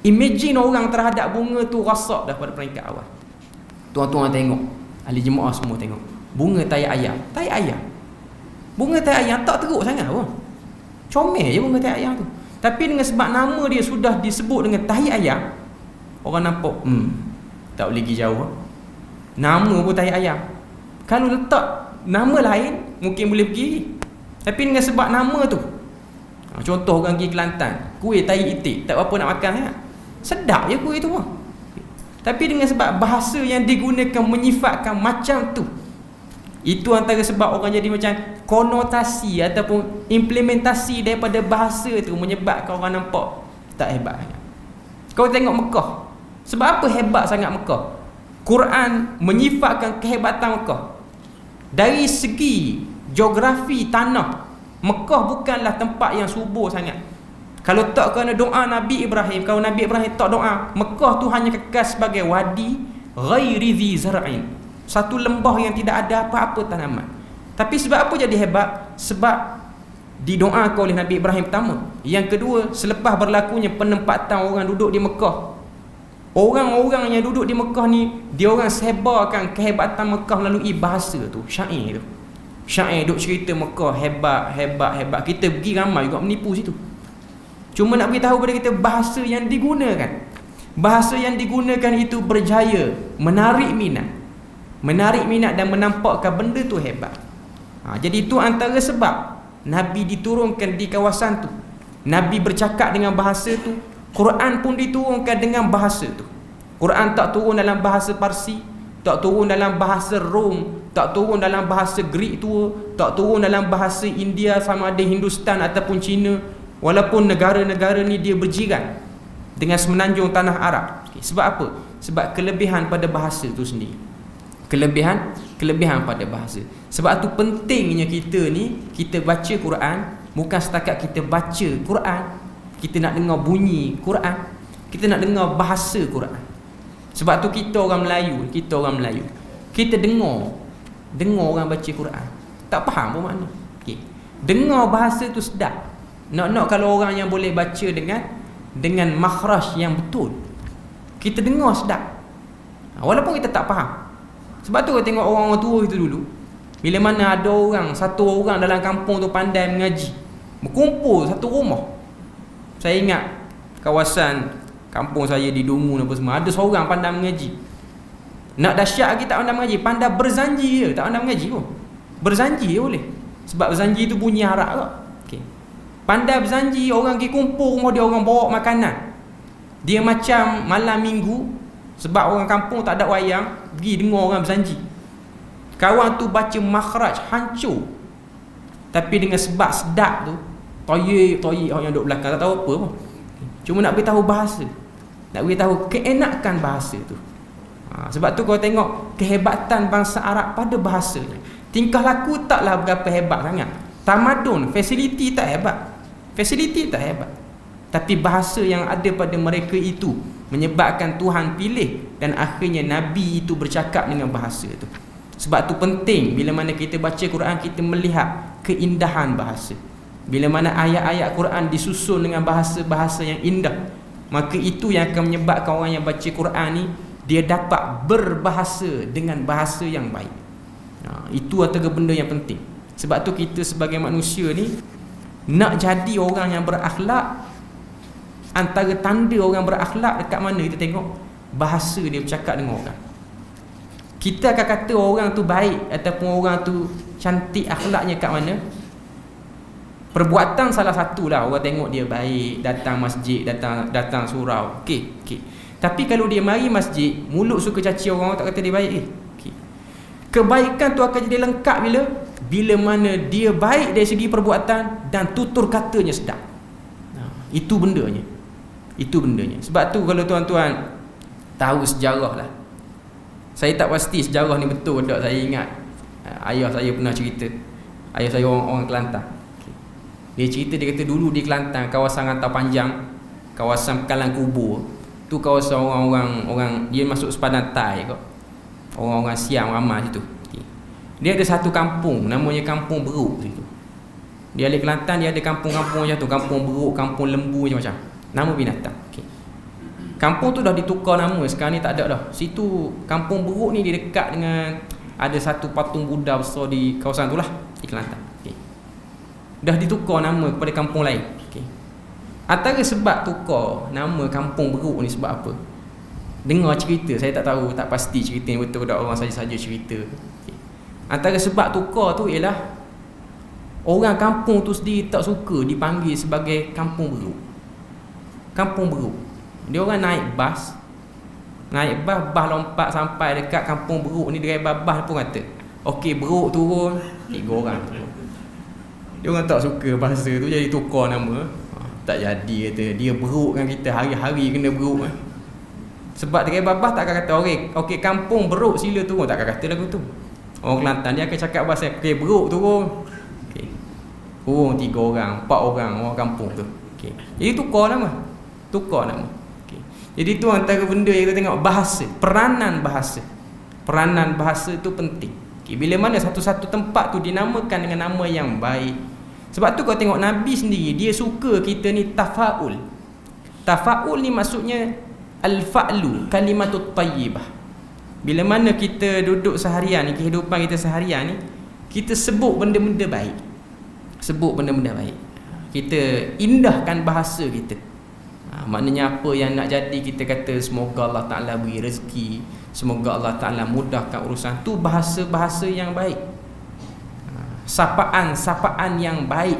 [SPEAKER 1] imagine orang terhadap bunga tu rasak dah pada peringkat awal. Tuan-tuan tengok, ahli jemaah semua tengok, bunga tai ayam. Bunga tai ayam tak teruk sangat pun, comel je bunga tai ayam tu. Tapi dengan sebab nama dia sudah disebut dengan tahi ayam, orang nampak tak boleh pergi jauh. Nama pun tahi ayam. Kalau letak nama lain mungkin boleh pergi. Tapi dengan sebab nama tu, contoh orang pergi Kelantan, kuih tahi itik, tak apa nak makan kan? Sedap je kuih tu pun. Tapi dengan sebab bahasa yang digunakan menyifatkan macam tu, itu antara sebab orang jadi macam konotasi ataupun implementasi daripada bahasa tu menyebabkan orang nampak tak hebat. Kau tengok Mekah, sebab apa hebat sangat Mekah? Quran menyifatkan kehebatan Mekah. Dari segi geografi tanah, Mekah bukanlah tempat yang subur sangat. Kalau tak kerana doa Nabi Ibrahim, kalau Nabi Ibrahim tak doa, Mekah tu hanya kekal sebagai wadi ghairi dhi zar'in, satu lembah yang tidak ada apa-apa tanaman. Tapi sebab apa jadi hebat? Sebab didoakan oleh Nabi Ibrahim pertama. Yang kedua, selepas berlakunya penempatan orang duduk di Mekah, orang-orang yang duduk di Mekah ni, dia orang sebarkan kehebatan Mekah melalui bahasa tu, syair tu. Syair duk cerita Mekah hebat, hebat, hebat. Kita pergi ramai juga menipu situ. Cuma nak beritahu kepada kita bahasa yang digunakan. Bahasa yang digunakan itu berjaya menarik minat. Menarik minat dan menampakkan benda tu hebat. Jadi itu antara sebab Nabi diturunkan di kawasan tu. Nabi bercakap dengan bahasa tu. Quran pun diturunkan dengan bahasa tu. Quran tak turun dalam bahasa Parsi, tak turun dalam bahasa Rom, tak turun dalam bahasa Greek tua, tak turun dalam bahasa India sama ada Hindustan ataupun Cina. Walaupun negara-negara ni dia berjiran dengan semenanjung tanah Arab. Sebab apa? Sebab kelebihan pada bahasa tu sendiri. Kelebihan pada bahasa. Sebab tu pentingnya kita ni, kita baca Quran bukan setakat kita baca Quran, kita nak dengar bunyi Quran, kita nak dengar bahasa Quran. Sebab tu kita orang Melayu, kita dengar orang baca Quran, tak faham pun makna. Dengar bahasa tu sedap. Nak kalau orang yang boleh baca dengan makhraj yang betul, kita dengar sedap, walaupun kita tak faham. Sebab tu kita tengok orang-orang tua itu dulu, bila mana ada satu orang dalam kampung tu pandai mengaji, berkumpul satu rumah. Saya ingat kawasan kampung saya di Dungu apa semua, ada seorang pandai mengaji. Nak dahsyat lagi tak pandai mengaji, pandai berzanji je, tak pandai mengaji pun. Berzanji je boleh. Sebab berzanji tu bunyi Arab kot. Pandai berzanji, orang pergi kumpul rumah dia, orang bawa makanan. Dia macam malam minggu, sebab orang kampung tak ada wayang, pergi dengar orang berzanji. Kawan tu baca makhraj hancur, tapi dengan sebab sedap tu, toyik orang yang duduk belakang tak tahu apa pun. Cuma nak beritahu bahasa, nak beritahu keenakan bahasa tu. Sebab tu kau tengok kehebatan bangsa Arab pada bahasanya. Tingkah laku taklah berapa hebat sangat. Tamadun, fasiliti tak hebat, tapi bahasa yang ada pada mereka itu menyebabkan Tuhan pilih, dan akhirnya Nabi itu bercakap dengan bahasa itu. Sebab tu penting bila mana kita baca Quran, kita melihat keindahan bahasa. Bila mana ayat-ayat Quran disusun dengan bahasa-bahasa yang indah, maka itu yang akan menyebabkan orang yang baca Quran ni, dia dapat berbahasa dengan bahasa yang baik. Itu antara benda yang penting. Sebab tu kita sebagai manusia ni, nak jadi orang yang berakhlak, antara tanda orang berakhlak dekat mana kita tengok? Bahasa dia bercakap dengan orang. Kita akan kata orang tu baik ataupun orang tu cantik akhlaknya kat mana? Perbuatan salah satulah orang tengok dia baik, datang masjid, datang surau. Okey. Tapi kalau dia mari masjid, mulut suka caci orang tak kata dia baik. Kebaikan tu akan jadi lengkap bila mana dia baik dari segi perbuatan dan tutur katanya sedap. Itu bendanya. Sebab tu kalau tuan-tuan tahu sejarah lah, saya tak pasti sejarah ni betul tak. Saya ingat ayah saya pernah cerita. Ayah saya orang Kelantan. Dia cerita, dia kata dulu di Kelantan, kawasan Rantau Panjang, kawasan Pekalan Kubur, tu kawasan orang dia masuk sepadan Tai kot. Orang-orang Siam ramai situ. Dia ada satu kampung namanya Kampung Beruk situ. Di Alif Kelantan dia ada kampung-kampung macam tu, Kampung Beruk, Kampung Lembu macam-macam. Nama binatang. Kampung tu dah ditukar nama, sekarang ni tak ada dah. Situ Kampung Beruk ni dia dekat dengan ada satu patung Buddha besar di kawasan tu lah, di Kelantan. Dah ditukar nama kepada kampung lain. Antara sebab tukar nama Kampung Beruk ni sebab apa? Dengar cerita, saya tak tahu, tak pasti cerita ni betul tak, orang saja cerita. Antara sebab tukar tu ialah orang kampung tu sendiri tak suka dipanggil sebagai Kampung Beruk. Kampung Beruk. Dia orang naik bas lompat sampai dekat Kampung Beruk ni, driver bas pun kata, okey Beruk turun, 3 orang turun. Dia orang tak suka bahasa tu, jadi tukar nama. Tak jadi kata, dia beruk kan kita, hari-hari kena beruk kan. Sebab driver bas tak akan kata okey Kampung Beruk sila turun, tak akan kata lagu tu. Orang Kelantan dia akan cakap bahasa, okey Beruk turun. Turun 3 orang, 4 orang kampung tu. Jadi tukar nama. Jadi tu antara benda yang kita tengok, bahasa, peranan bahasa tu penting. Bila mana satu-satu tempat tu dinamakan dengan nama yang baik, Sebab tu kau tengok Nabi sendiri dia suka kita ni tafaul. Tafaul ni maksudnya al-fa'lu, kalimatut tayyibah. Bila mana kita duduk seharian ni, kehidupan kita seharian ni, kita sebut benda-benda baik. Sebut benda-benda baik. Kita indahkan bahasa kita. Maknanya apa yang nak jadi, kita kata semoga Allah Ta'ala beri rezeki, semoga Allah Ta'ala mudahkan urusan. Tu bahasa-bahasa yang baik. Sapaan-sapaan yang baik.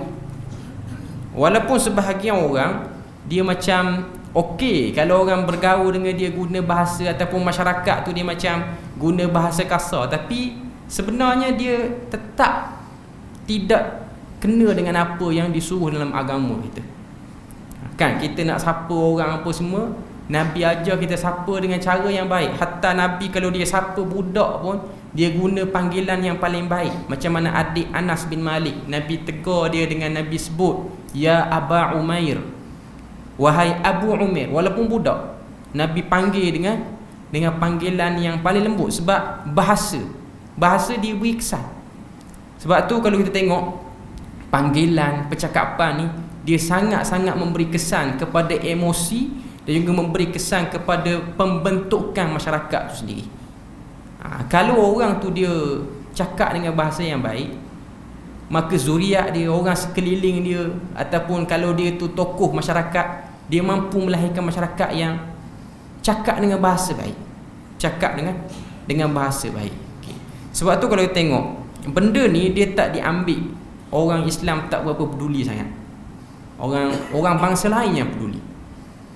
[SPEAKER 1] Walaupun sebahagian orang dia macam okey kalau orang bergaul dengan dia guna bahasa, ataupun masyarakat tu dia macam guna bahasa kasar, tapi sebenarnya dia tetap tidak kena dengan apa yang disuruh dalam agama kita. Kan kita nak sapa orang apa semua, Nabi ajar kita sapa dengan cara yang baik. Hatta Nabi kalau dia sapa budak pun, dia guna panggilan yang paling baik. Macam mana adik Anas bin Malik, Nabi tegur dia dengan Nabi sebut, ya Aba Umair, wahai Abu Umair. Walaupun budak, Nabi panggil dengan panggilan yang paling lembut. Sebab bahasa dia beri kesan. Sebab tu kalau kita tengok panggilan, percakapan ni, dia sangat-sangat memberi kesan kepada emosi dan juga memberi kesan kepada pembentukan masyarakat tu sendiri. Kalau orang tu dia cakap dengan bahasa yang baik, maka zuriat dia, orang sekeliling dia, ataupun kalau dia tu tokoh masyarakat, dia mampu melahirkan masyarakat yang cakap dengan bahasa baik. Cakap dengan bahasa baik. Okay. Sebab tu kalau kita tengok benda ni, dia tak diambil, orang Islam tak berapa peduli sangat. Orang bangsa lain yang peduli.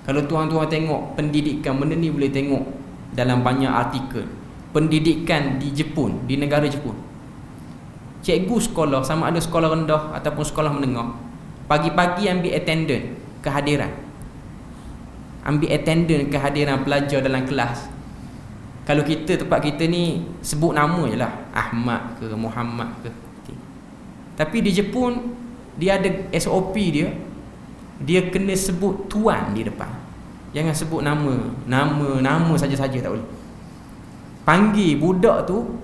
[SPEAKER 1] Kalau tuan-tuan tengok pendidikan, benda ni boleh tengok dalam banyak artikel. Pendidikan di Jepun, di negara Jepun, cikgu sekolah, sama ada sekolah rendah ataupun sekolah menengah, pagi-pagi ambil attendance, kehadiran. Ambil attendance, kehadiran pelajar dalam kelas. Kalau kita, tempat kita ni, sebut nama je lah, Ahmad ke Muhammad ke. Okay. Tapi di Jepun, dia ada SOP dia, dia kena sebut tuan di depan. Jangan sebut nama saja-saja, tak boleh. Panggil budak tu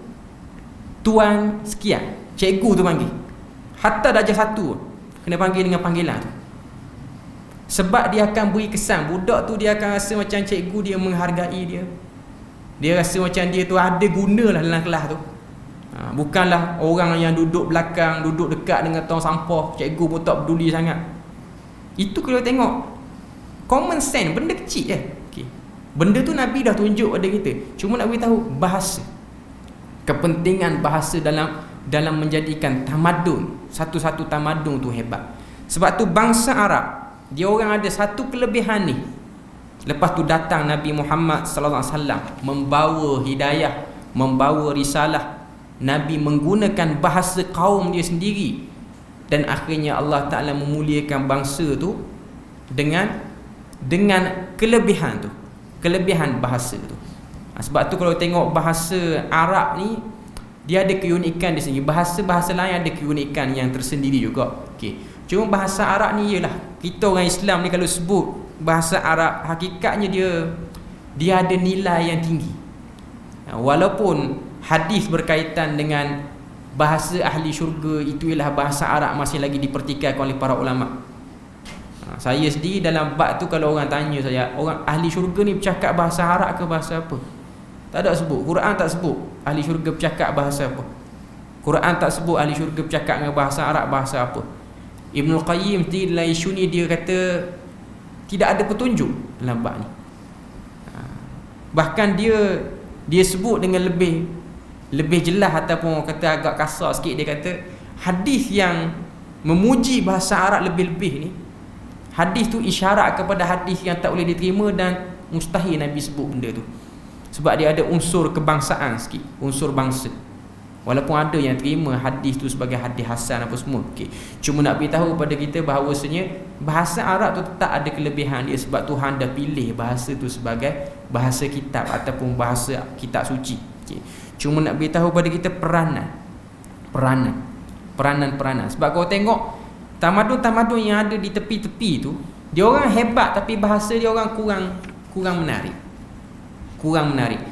[SPEAKER 1] tuan sekian, cikgu tu panggil. Hatta darjah 1 kena panggil dengan panggilan tu. Sebab dia akan beri kesan, budak tu dia akan rasa macam cikgu dia menghargai dia. Dia rasa macam dia tu ada guna lah dalam kelas tu. Bukanlah orang yang duduk belakang, duduk dekat dengan tong sampah, cikgu pun tak peduli sangat. Itu kalau tengok common sense, benda kecil je. Okay. Benda tu Nabi dah tunjuk pada kita. Cuma nak beritahu bahasa, kepentingan bahasa dalam menjadikan tamadun, satu-satu tamadun tu hebat. Sebab tu bangsa Arab, dia orang ada satu kelebihan ni. Lepas tu datang Nabi Muhammad sallallahu alaihi wasallam membawa hidayah, membawa risalah. Nabi menggunakan bahasa kaum dia sendiri, dan akhirnya Allah Ta'ala memuliakan bangsa tu dengan kelebihan tu, kelebihan bahasa tu. Sebab tu kalau tengok bahasa Arab ni, dia ada keunikan di sini. Bahasa-bahasa lain ada keunikan yang tersendiri juga. Okay. Cuma bahasa Arab ni ialah, kita orang Islam ni kalau sebut bahasa Arab, hakikatnya dia ada nilai yang tinggi. Walaupun hadis berkaitan dengan bahasa ahli syurga, itu ialah bahasa Arab masih lagi dipertikaikan oleh para ulama. Saya sendiri dalam bab tu, kalau orang tanya saya, orang ahli syurga ni bercakap bahasa Arab ke bahasa apa? Tak ada sebut. Quran tak sebut ahli syurga bercakap bahasa apa. Quran tak sebut ahli syurga bercakap dengan bahasa Arab bahasa apa. Ibnul Qayyim di dalam isu ni dia kata tidak ada petunjuk dalam bab ni. Bahkan dia sebut dengan lebih jelas, ataupun kata agak kasar sikit, dia kata hadis yang memuji bahasa Arab lebih-lebih ni, hadis tu isyarat kepada hadis yang tak boleh diterima, dan mustahil Nabi sebut benda tu. Sebab dia ada unsur kebangsaan sikit, unsur bangsa. Walaupun ada yang terima hadis tu sebagai hadis hasan apa semua. Okay. Cuma nak beritahu pada kita bahawasanya bahasa Arab tu tetap ada kelebihan dia, sebab Tuhan dah pilih bahasa tu sebagai bahasa kitab ataupun bahasa kitab suci. Okay. Cuma nak beritahu pada kita peranan. Sebab kau tengok tamadun-tamadun yang ada di tepi-tepi tu, dia orang hebat tapi bahasa dia orang kurang menarik.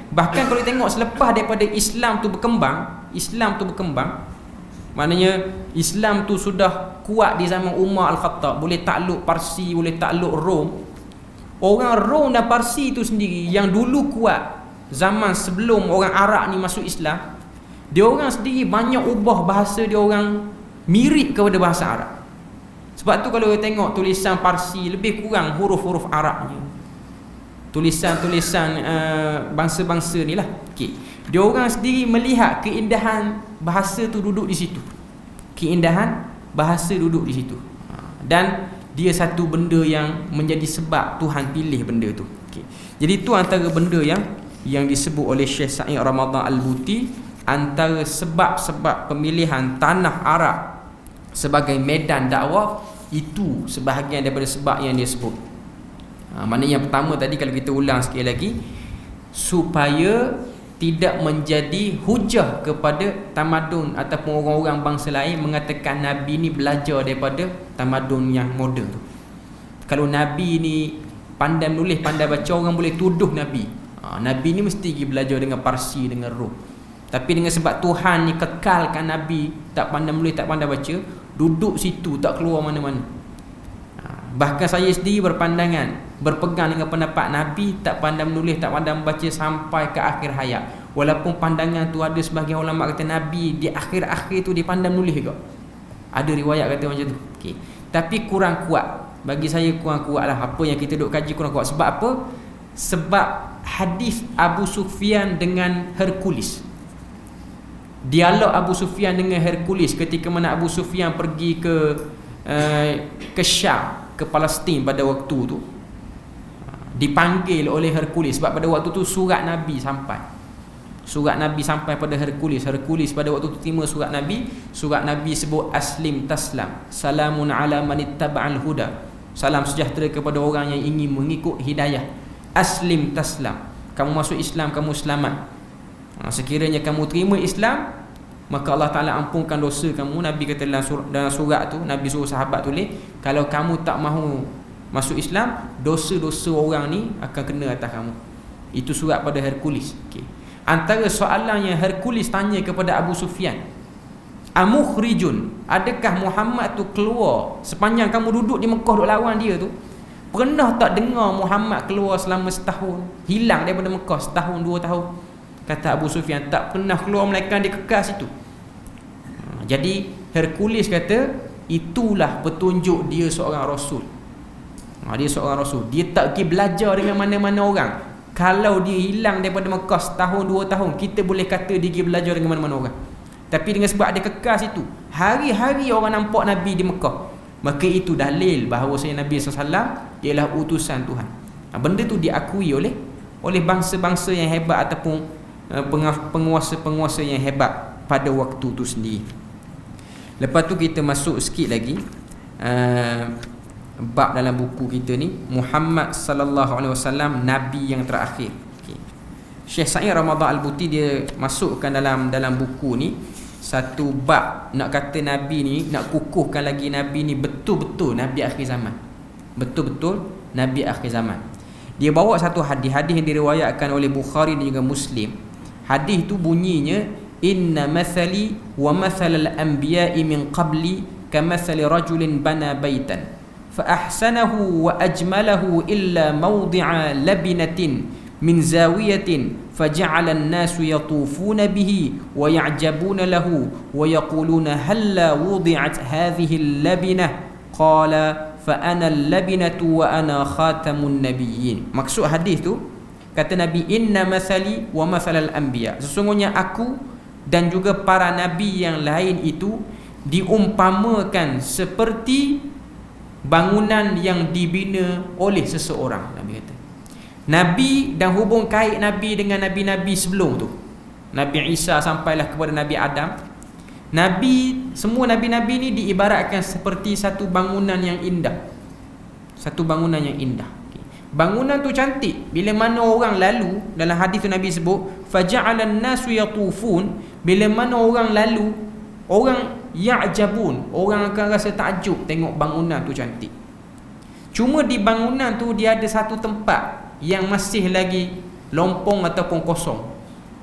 [SPEAKER 1] Bahkan kalau tengok selepas daripada Islam tu berkembang, Maknanya Islam tu sudah kuat di zaman Umar Al-Khattab, boleh takluk Parsi, boleh takluk Rom. Orang Rom dan Parsi tu sendiri yang dulu kuat zaman sebelum orang Arab ni masuk Islam, dia orang sendiri banyak ubah bahasa dia orang mirip kepada bahasa Arab. Sebab tu kalau kita tengok tulisan Parsi, lebih kurang huruf-huruf Arabnya, tulisan-tulisan bangsa-bangsa ni lah. Okay. Dia orang sendiri melihat keindahan bahasa tu duduk di situ. Keindahan bahasa duduk di situ. Dan dia satu benda yang menjadi sebab Tuhan pilih benda tu. Okay. Jadi tu antara benda yang disebut oleh Syekh Sa'id Ramadan Al-Buti, antara sebab-sebab pemilihan tanah Arab sebagai medan dakwah, itu sebahagian daripada sebab yang dia sebut. Maknanya yang pertama tadi, kalau kita ulang sekali lagi, supaya tidak menjadi hujah kepada tamadun ataupun orang-orang bangsa lain mengatakan Nabi ni belajar daripada tamadun yang moden tu. Kalau Nabi ni pandai menulis, pandai baca, orang boleh tuduh Nabi. Nabi ni mesti pergi belajar dengan Parsi, dengan Rom. Tapi dengan sebab Tuhan ni kekalkan Nabi tak pandai menulis, tak pandai baca, duduk situ, tak keluar mana-mana. Bahkan saya sendiri berpegang dengan pendapat Nabi tak pandai menulis, tak pandai membaca sampai ke akhir hayat. Walaupun pandangan tu ada sebahagian ulama kata Nabi di akhir-akhir tu dia pandai menulis juga. Ada riwayat kata macam tu. Okay. Tapi kurang kuat. Bagi saya kurang kuat lah. Apa yang kita duk kaji kurang kuat. Sebab apa? Sebab hadis Abu Sufyan dengan Hercules. Dialog Abu Sufyan dengan Hercules ketika mana Abu Sufyan pergi ke Syam, ke Palestin pada waktu tu, dipanggil oleh Hercules. Sebab pada waktu tu surat Nabi sampai pada Hercules. Hercules pada waktu tu terima surat Nabi. Surat Nabi sebut aslim taslam, salamun ala manittaba'al huda, salam sejahtera kepada orang yang ingin mengikut hidayah. Aslim taslam, kamu masuk Islam, kamu selamat. Sekiranya kamu terima Islam, maka Allah Ta'ala ampunkan dosa kamu. Nabi kata dalam surat tu, Nabi suruh sahabat tulis, kalau kamu tak mahu masuk Islam, dosa-dosa orang ni akan kena atas kamu. Itu surat pada Hercules. Okay. Antara soalan yang Hercules tanya kepada Abu Sufyan, amukhrijun, adakah Muhammad tu keluar sepanjang kamu duduk di Mekah duk lawan dia tu? Pernah tak dengar Muhammad keluar selama setahun, hilang daripada Mekah setahun, 2 tahun? Kata Abu Sufyan, tak pernah keluar melainkan dia kekal situ. Jadi Hercules kata, itulah petunjuk dia seorang Rasul. Dia seorang Rasul. Dia tak pergi belajar dengan mana-mana orang. Kalau dia hilang daripada Mekah setahun, 2 tahun, kita boleh kata dia pergi belajar dengan mana-mana orang. Tapi dengan sebab dia kekal situ, hari-hari orang nampak Nabi di Mekah, maka itu dalil bahawa Nabi SAW ialah utusan Tuhan. Benda tu diakui oleh bangsa-bangsa yang hebat ataupun penguasa-penguasa yang hebat pada waktu tu sendiri. Lepas tu kita masuk sikit lagi bab dalam buku kita ni, Muhammad sallallahu alaihi wasallam, nabi yang terakhir. Okay. Syekh Sa'id Ramadan Al-Buti dia masukkan dalam buku ni satu bab, nak kata nabi ni, nak kukuhkan lagi nabi ni betul-betul nabi akhir zaman. Betul-betul nabi akhir zaman. Dia bawa satu hadis yang diriwayatkan oleh Bukhari dan juga Muslim. Hadis tu bunyinya, inna mathali wa mathalal anbiya'i min qabli kamathali rajulin bana baitan fa ahsanahu wa ajmalahu illa mawdi'a labinatin min zawiyatin faja'ala an-nasu yatufuna bihi wa ya'jabuna lahu wa yaquluna halla wudi'at hadhihi al-labinah qala fa ana al-labinatu wa ana khatamun nabiyyin. Maksud hadis tu, kata Nabi, inna mathali wa mathalal anbiya, sesungguhnya aku dan juga para nabi yang lain itu diumpamakan seperti bangunan yang dibina oleh seseorang. Nabi kata, Nabi dan hubung kait Nabi dengan nabi-nabi sebelum tu, Nabi Isa sampailah kepada Nabi Adam. Nabi, semua nabi-nabi ni diibaratkan seperti satu bangunan yang indah. Satu bangunan yang indah. Bangunan tu cantik. Bila mana orang lalu, dalam hadis tu Nabi sebut, faja'alan nasu yatufun, bila mana orang lalu, orang ya'jabun, orang akan rasa takjub tengok bangunan tu cantik. Cuma di bangunan tu dia ada satu tempat yang masih lagi lompong ataupun kosong.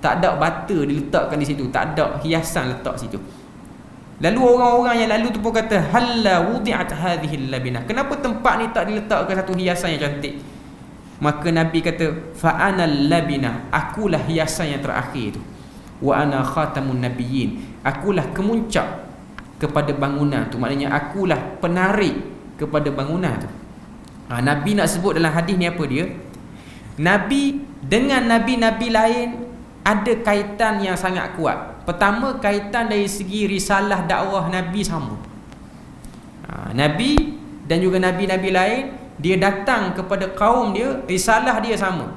[SPEAKER 1] Tak ada bata diletakkan di situ, tak ada hiasan letak situ. Lalu orang-orang yang lalu tu pun kata, halla wudi'at hadhihi labinah, kenapa tempat ni tak diletakkan satu hiasan yang cantik? Maka Nabi kata, fa ana labinah, akulah hiasan yang terakhir tu. Wa ana khatamun nabiyyin, akulah kemuncak kepada bangunan tu, maknanya akulah penarik kepada bangunan tu. Nabi nak sebut dalam hadis ni apa dia? Nabi dengan nabi-nabi lain ada kaitan yang sangat kuat. Pertama, kaitan dari segi risalah dakwah Nabi sama. Nabi dan juga nabi-nabi lain, dia datang kepada kaum dia, risalah dia sama.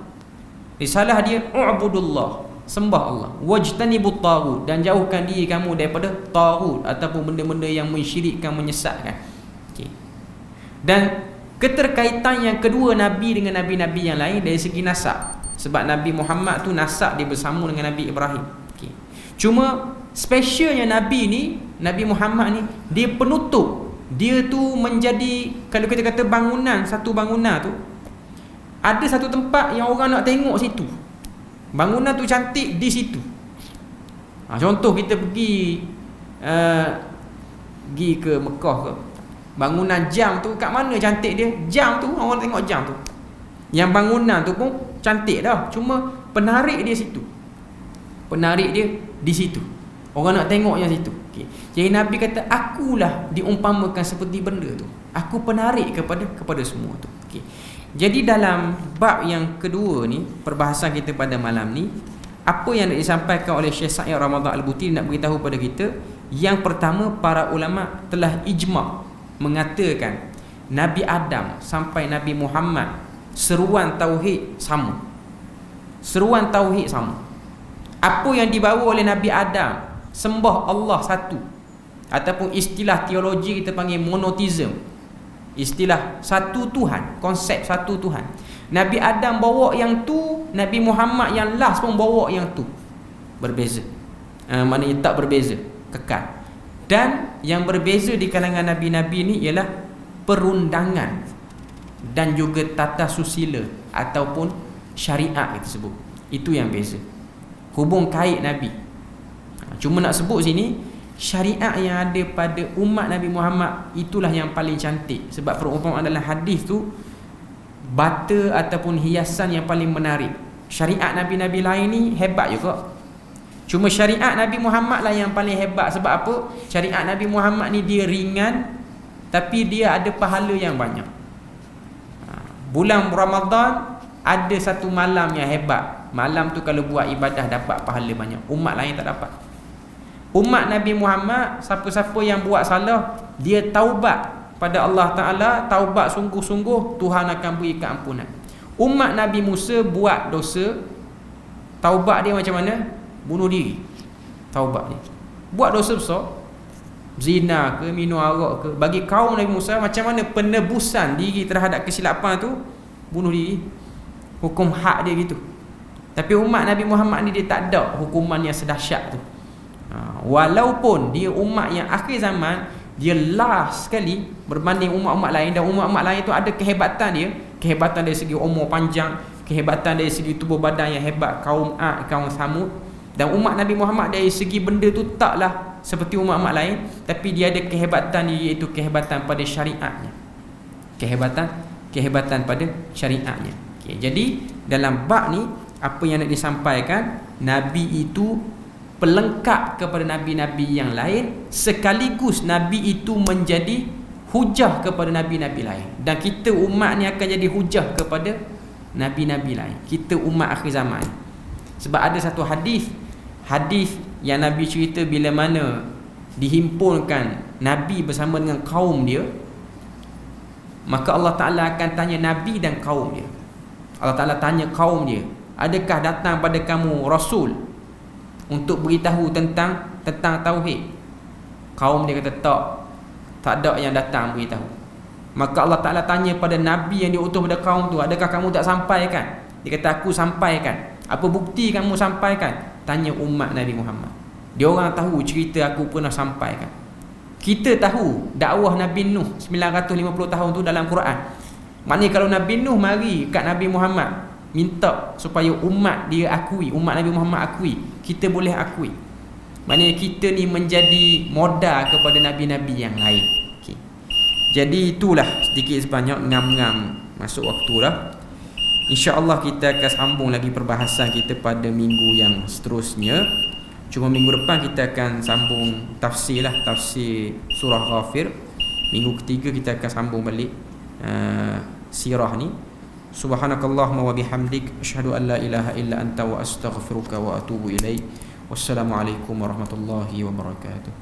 [SPEAKER 1] Risalah dia, u'budullah, sembah Allah, wajtanibut taghut, dan jauhkan diri kamu daripada taghut ataupun benda-benda yang mensyirikkan, menyesatkan. Okey. Dan keterkaitan yang kedua Nabi dengan nabi-nabi yang lain dari segi nasab. Sebab Nabi Muhammad tu nasab dia bersama dengan Nabi Ibrahim. Okay. Cuma specialnya Nabi ni, Nabi Muhammad ni, dia penutup. Dia tu menjadi, kalau kita kata bangunan, satu bangunan tu, ada satu tempat yang orang nak tengok situ. Bangunan tu cantik di situ. Contoh kita pergi ke Mekah ke, bangunan jam tu kat mana cantik dia? Jam tu orang tengok jam tu. Yang bangunan tu pun cantik dah, cuma penarik dia situ. Penarik dia di situ. Orang nak tengok yang situ. Okay. Jadi Nabi kata, akulah diumpamakan seperti benda tu. Aku penarik kepada semua tu. Okay. Jadi dalam bab yang kedua ni, perbahasan kita pada malam ni, apa yang nak disampaikan oleh Syekh Sa'id Ramadan Al-Buti nak beritahu pada kita, yang pertama, para ulama telah ijma' mengatakan Nabi Adam sampai Nabi Muhammad seruan tauhid sama. Seruan tauhid sama. Apa yang dibawa oleh Nabi Adam, sembah Allah satu, ataupun istilah teologi kita panggil monotheism, istilah satu Tuhan, konsep satu Tuhan. Nabi Adam bawa yang tu, Nabi Muhammad yang last pun bawa yang tu. Berbeza. Maknanya tak berbeza, kekal. Dan yang berbeza di kalangan nabi-nabi ni ialah perundangan dan juga tata susila ataupun syariat kita sebut. Itu yang beza. Hubung kait Nabi. Cuma nak sebut sini, syariat yang ada pada umat Nabi Muhammad itulah yang paling cantik. Sebab perumpamaan dalam hadis tu, bata ataupun hiasan yang paling menarik. Syariat Nabi-Nabi lain ni hebat juga, cuma syariat Nabi Muhammad lah yang paling hebat. Sebab apa? Syariat Nabi Muhammad ni dia ringan, tapi dia ada pahala yang banyak. Bulan Ramadan ada satu malam yang hebat. Malam tu kalau buat ibadah dapat pahala banyak. Umat lain tak dapat. Umat Nabi Muhammad, siapa-siapa yang buat salah, dia taubat pada Allah Ta'ala, taubat sungguh-sungguh, Tuhan akan beri keampunan. Umat Nabi Musa buat dosa, taubat dia macam mana? Bunuh diri. Taubat dia. Buat dosa besar, zina ke, minum arak ke, bagi kaum Nabi Musa, macam mana penebusan diri terhadap kesilapan tu? Bunuh diri. Hukum hak dia gitu. Tapi umat Nabi Muhammad ni dia tak ada hukuman yang sedahsyat tu. Walaupun dia umat yang akhir zaman, dia last sekali berbanding umat-umat lain, dan umat-umat lain tu ada kehebatan dia. Kehebatan dari segi umur panjang, kehebatan dari segi tubuh badan yang hebat, kaum Ad, kaum Samud. Dan umat Nabi Muhammad dari segi benda tu taklah seperti umat-umat lain, tapi dia ada kehebatan dia, iaitu kehebatan pada syariatnya. Kehebatan pada syariatnya. Okay, jadi dalam bab ni, apa yang nak disampaikan, Nabi itu pelengkap kepada nabi-nabi yang lain, sekaligus Nabi itu menjadi hujah kepada nabi-nabi lain. Dan kita umat ni akan jadi hujah kepada nabi-nabi lain, kita umat akhir zaman. Sebab ada satu hadis yang Nabi cerita bila mana dihimpunkan Nabi bersama dengan kaum dia, maka Allah Ta'ala akan tanya Nabi dan kaum dia. Allah Ta'ala tanya kaum dia, adakah datang pada kamu Rasul untuk beritahu tentang tauhid? Kaum dia kata tak ada yang datang beritahu. Maka Allah Ta'ala tanya pada Nabi yang diutus pada kaum tu, adakah kamu tak sampaikan? Dia kata, aku sampaikan. Apa bukti kamu sampaikan? Tanya umat Nabi Muhammad. Dia orang tahu cerita aku pernah sampaikan. Kita tahu dakwah Nabi Nuh 950 tahun tu dalam Quran. Maknanya kalau Nabi Nuh mari kat Nabi Muhammad minta supaya umat dia akui, umat Nabi Muhammad akui, kita boleh akui. Maknanya kita ni menjadi modal kepada nabi-nabi yang lain. Okay. Jadi itulah sedikit sebanyak ngam-ngam masuk waktu dah. InsyaAllah kita akan sambung lagi perbahasan kita pada minggu yang seterusnya. Cuma minggu depan kita akan sambung tafsir surah Ghafir. Minggu ketiga kita akan sambung balik sirah ni. Subhanakallahumma wa bihamdik asyhadu an la ilaha illa anta wa astaghfiruka wa atubu ilaik. Wassalamualaikum warahmatullahi wabarakatuh.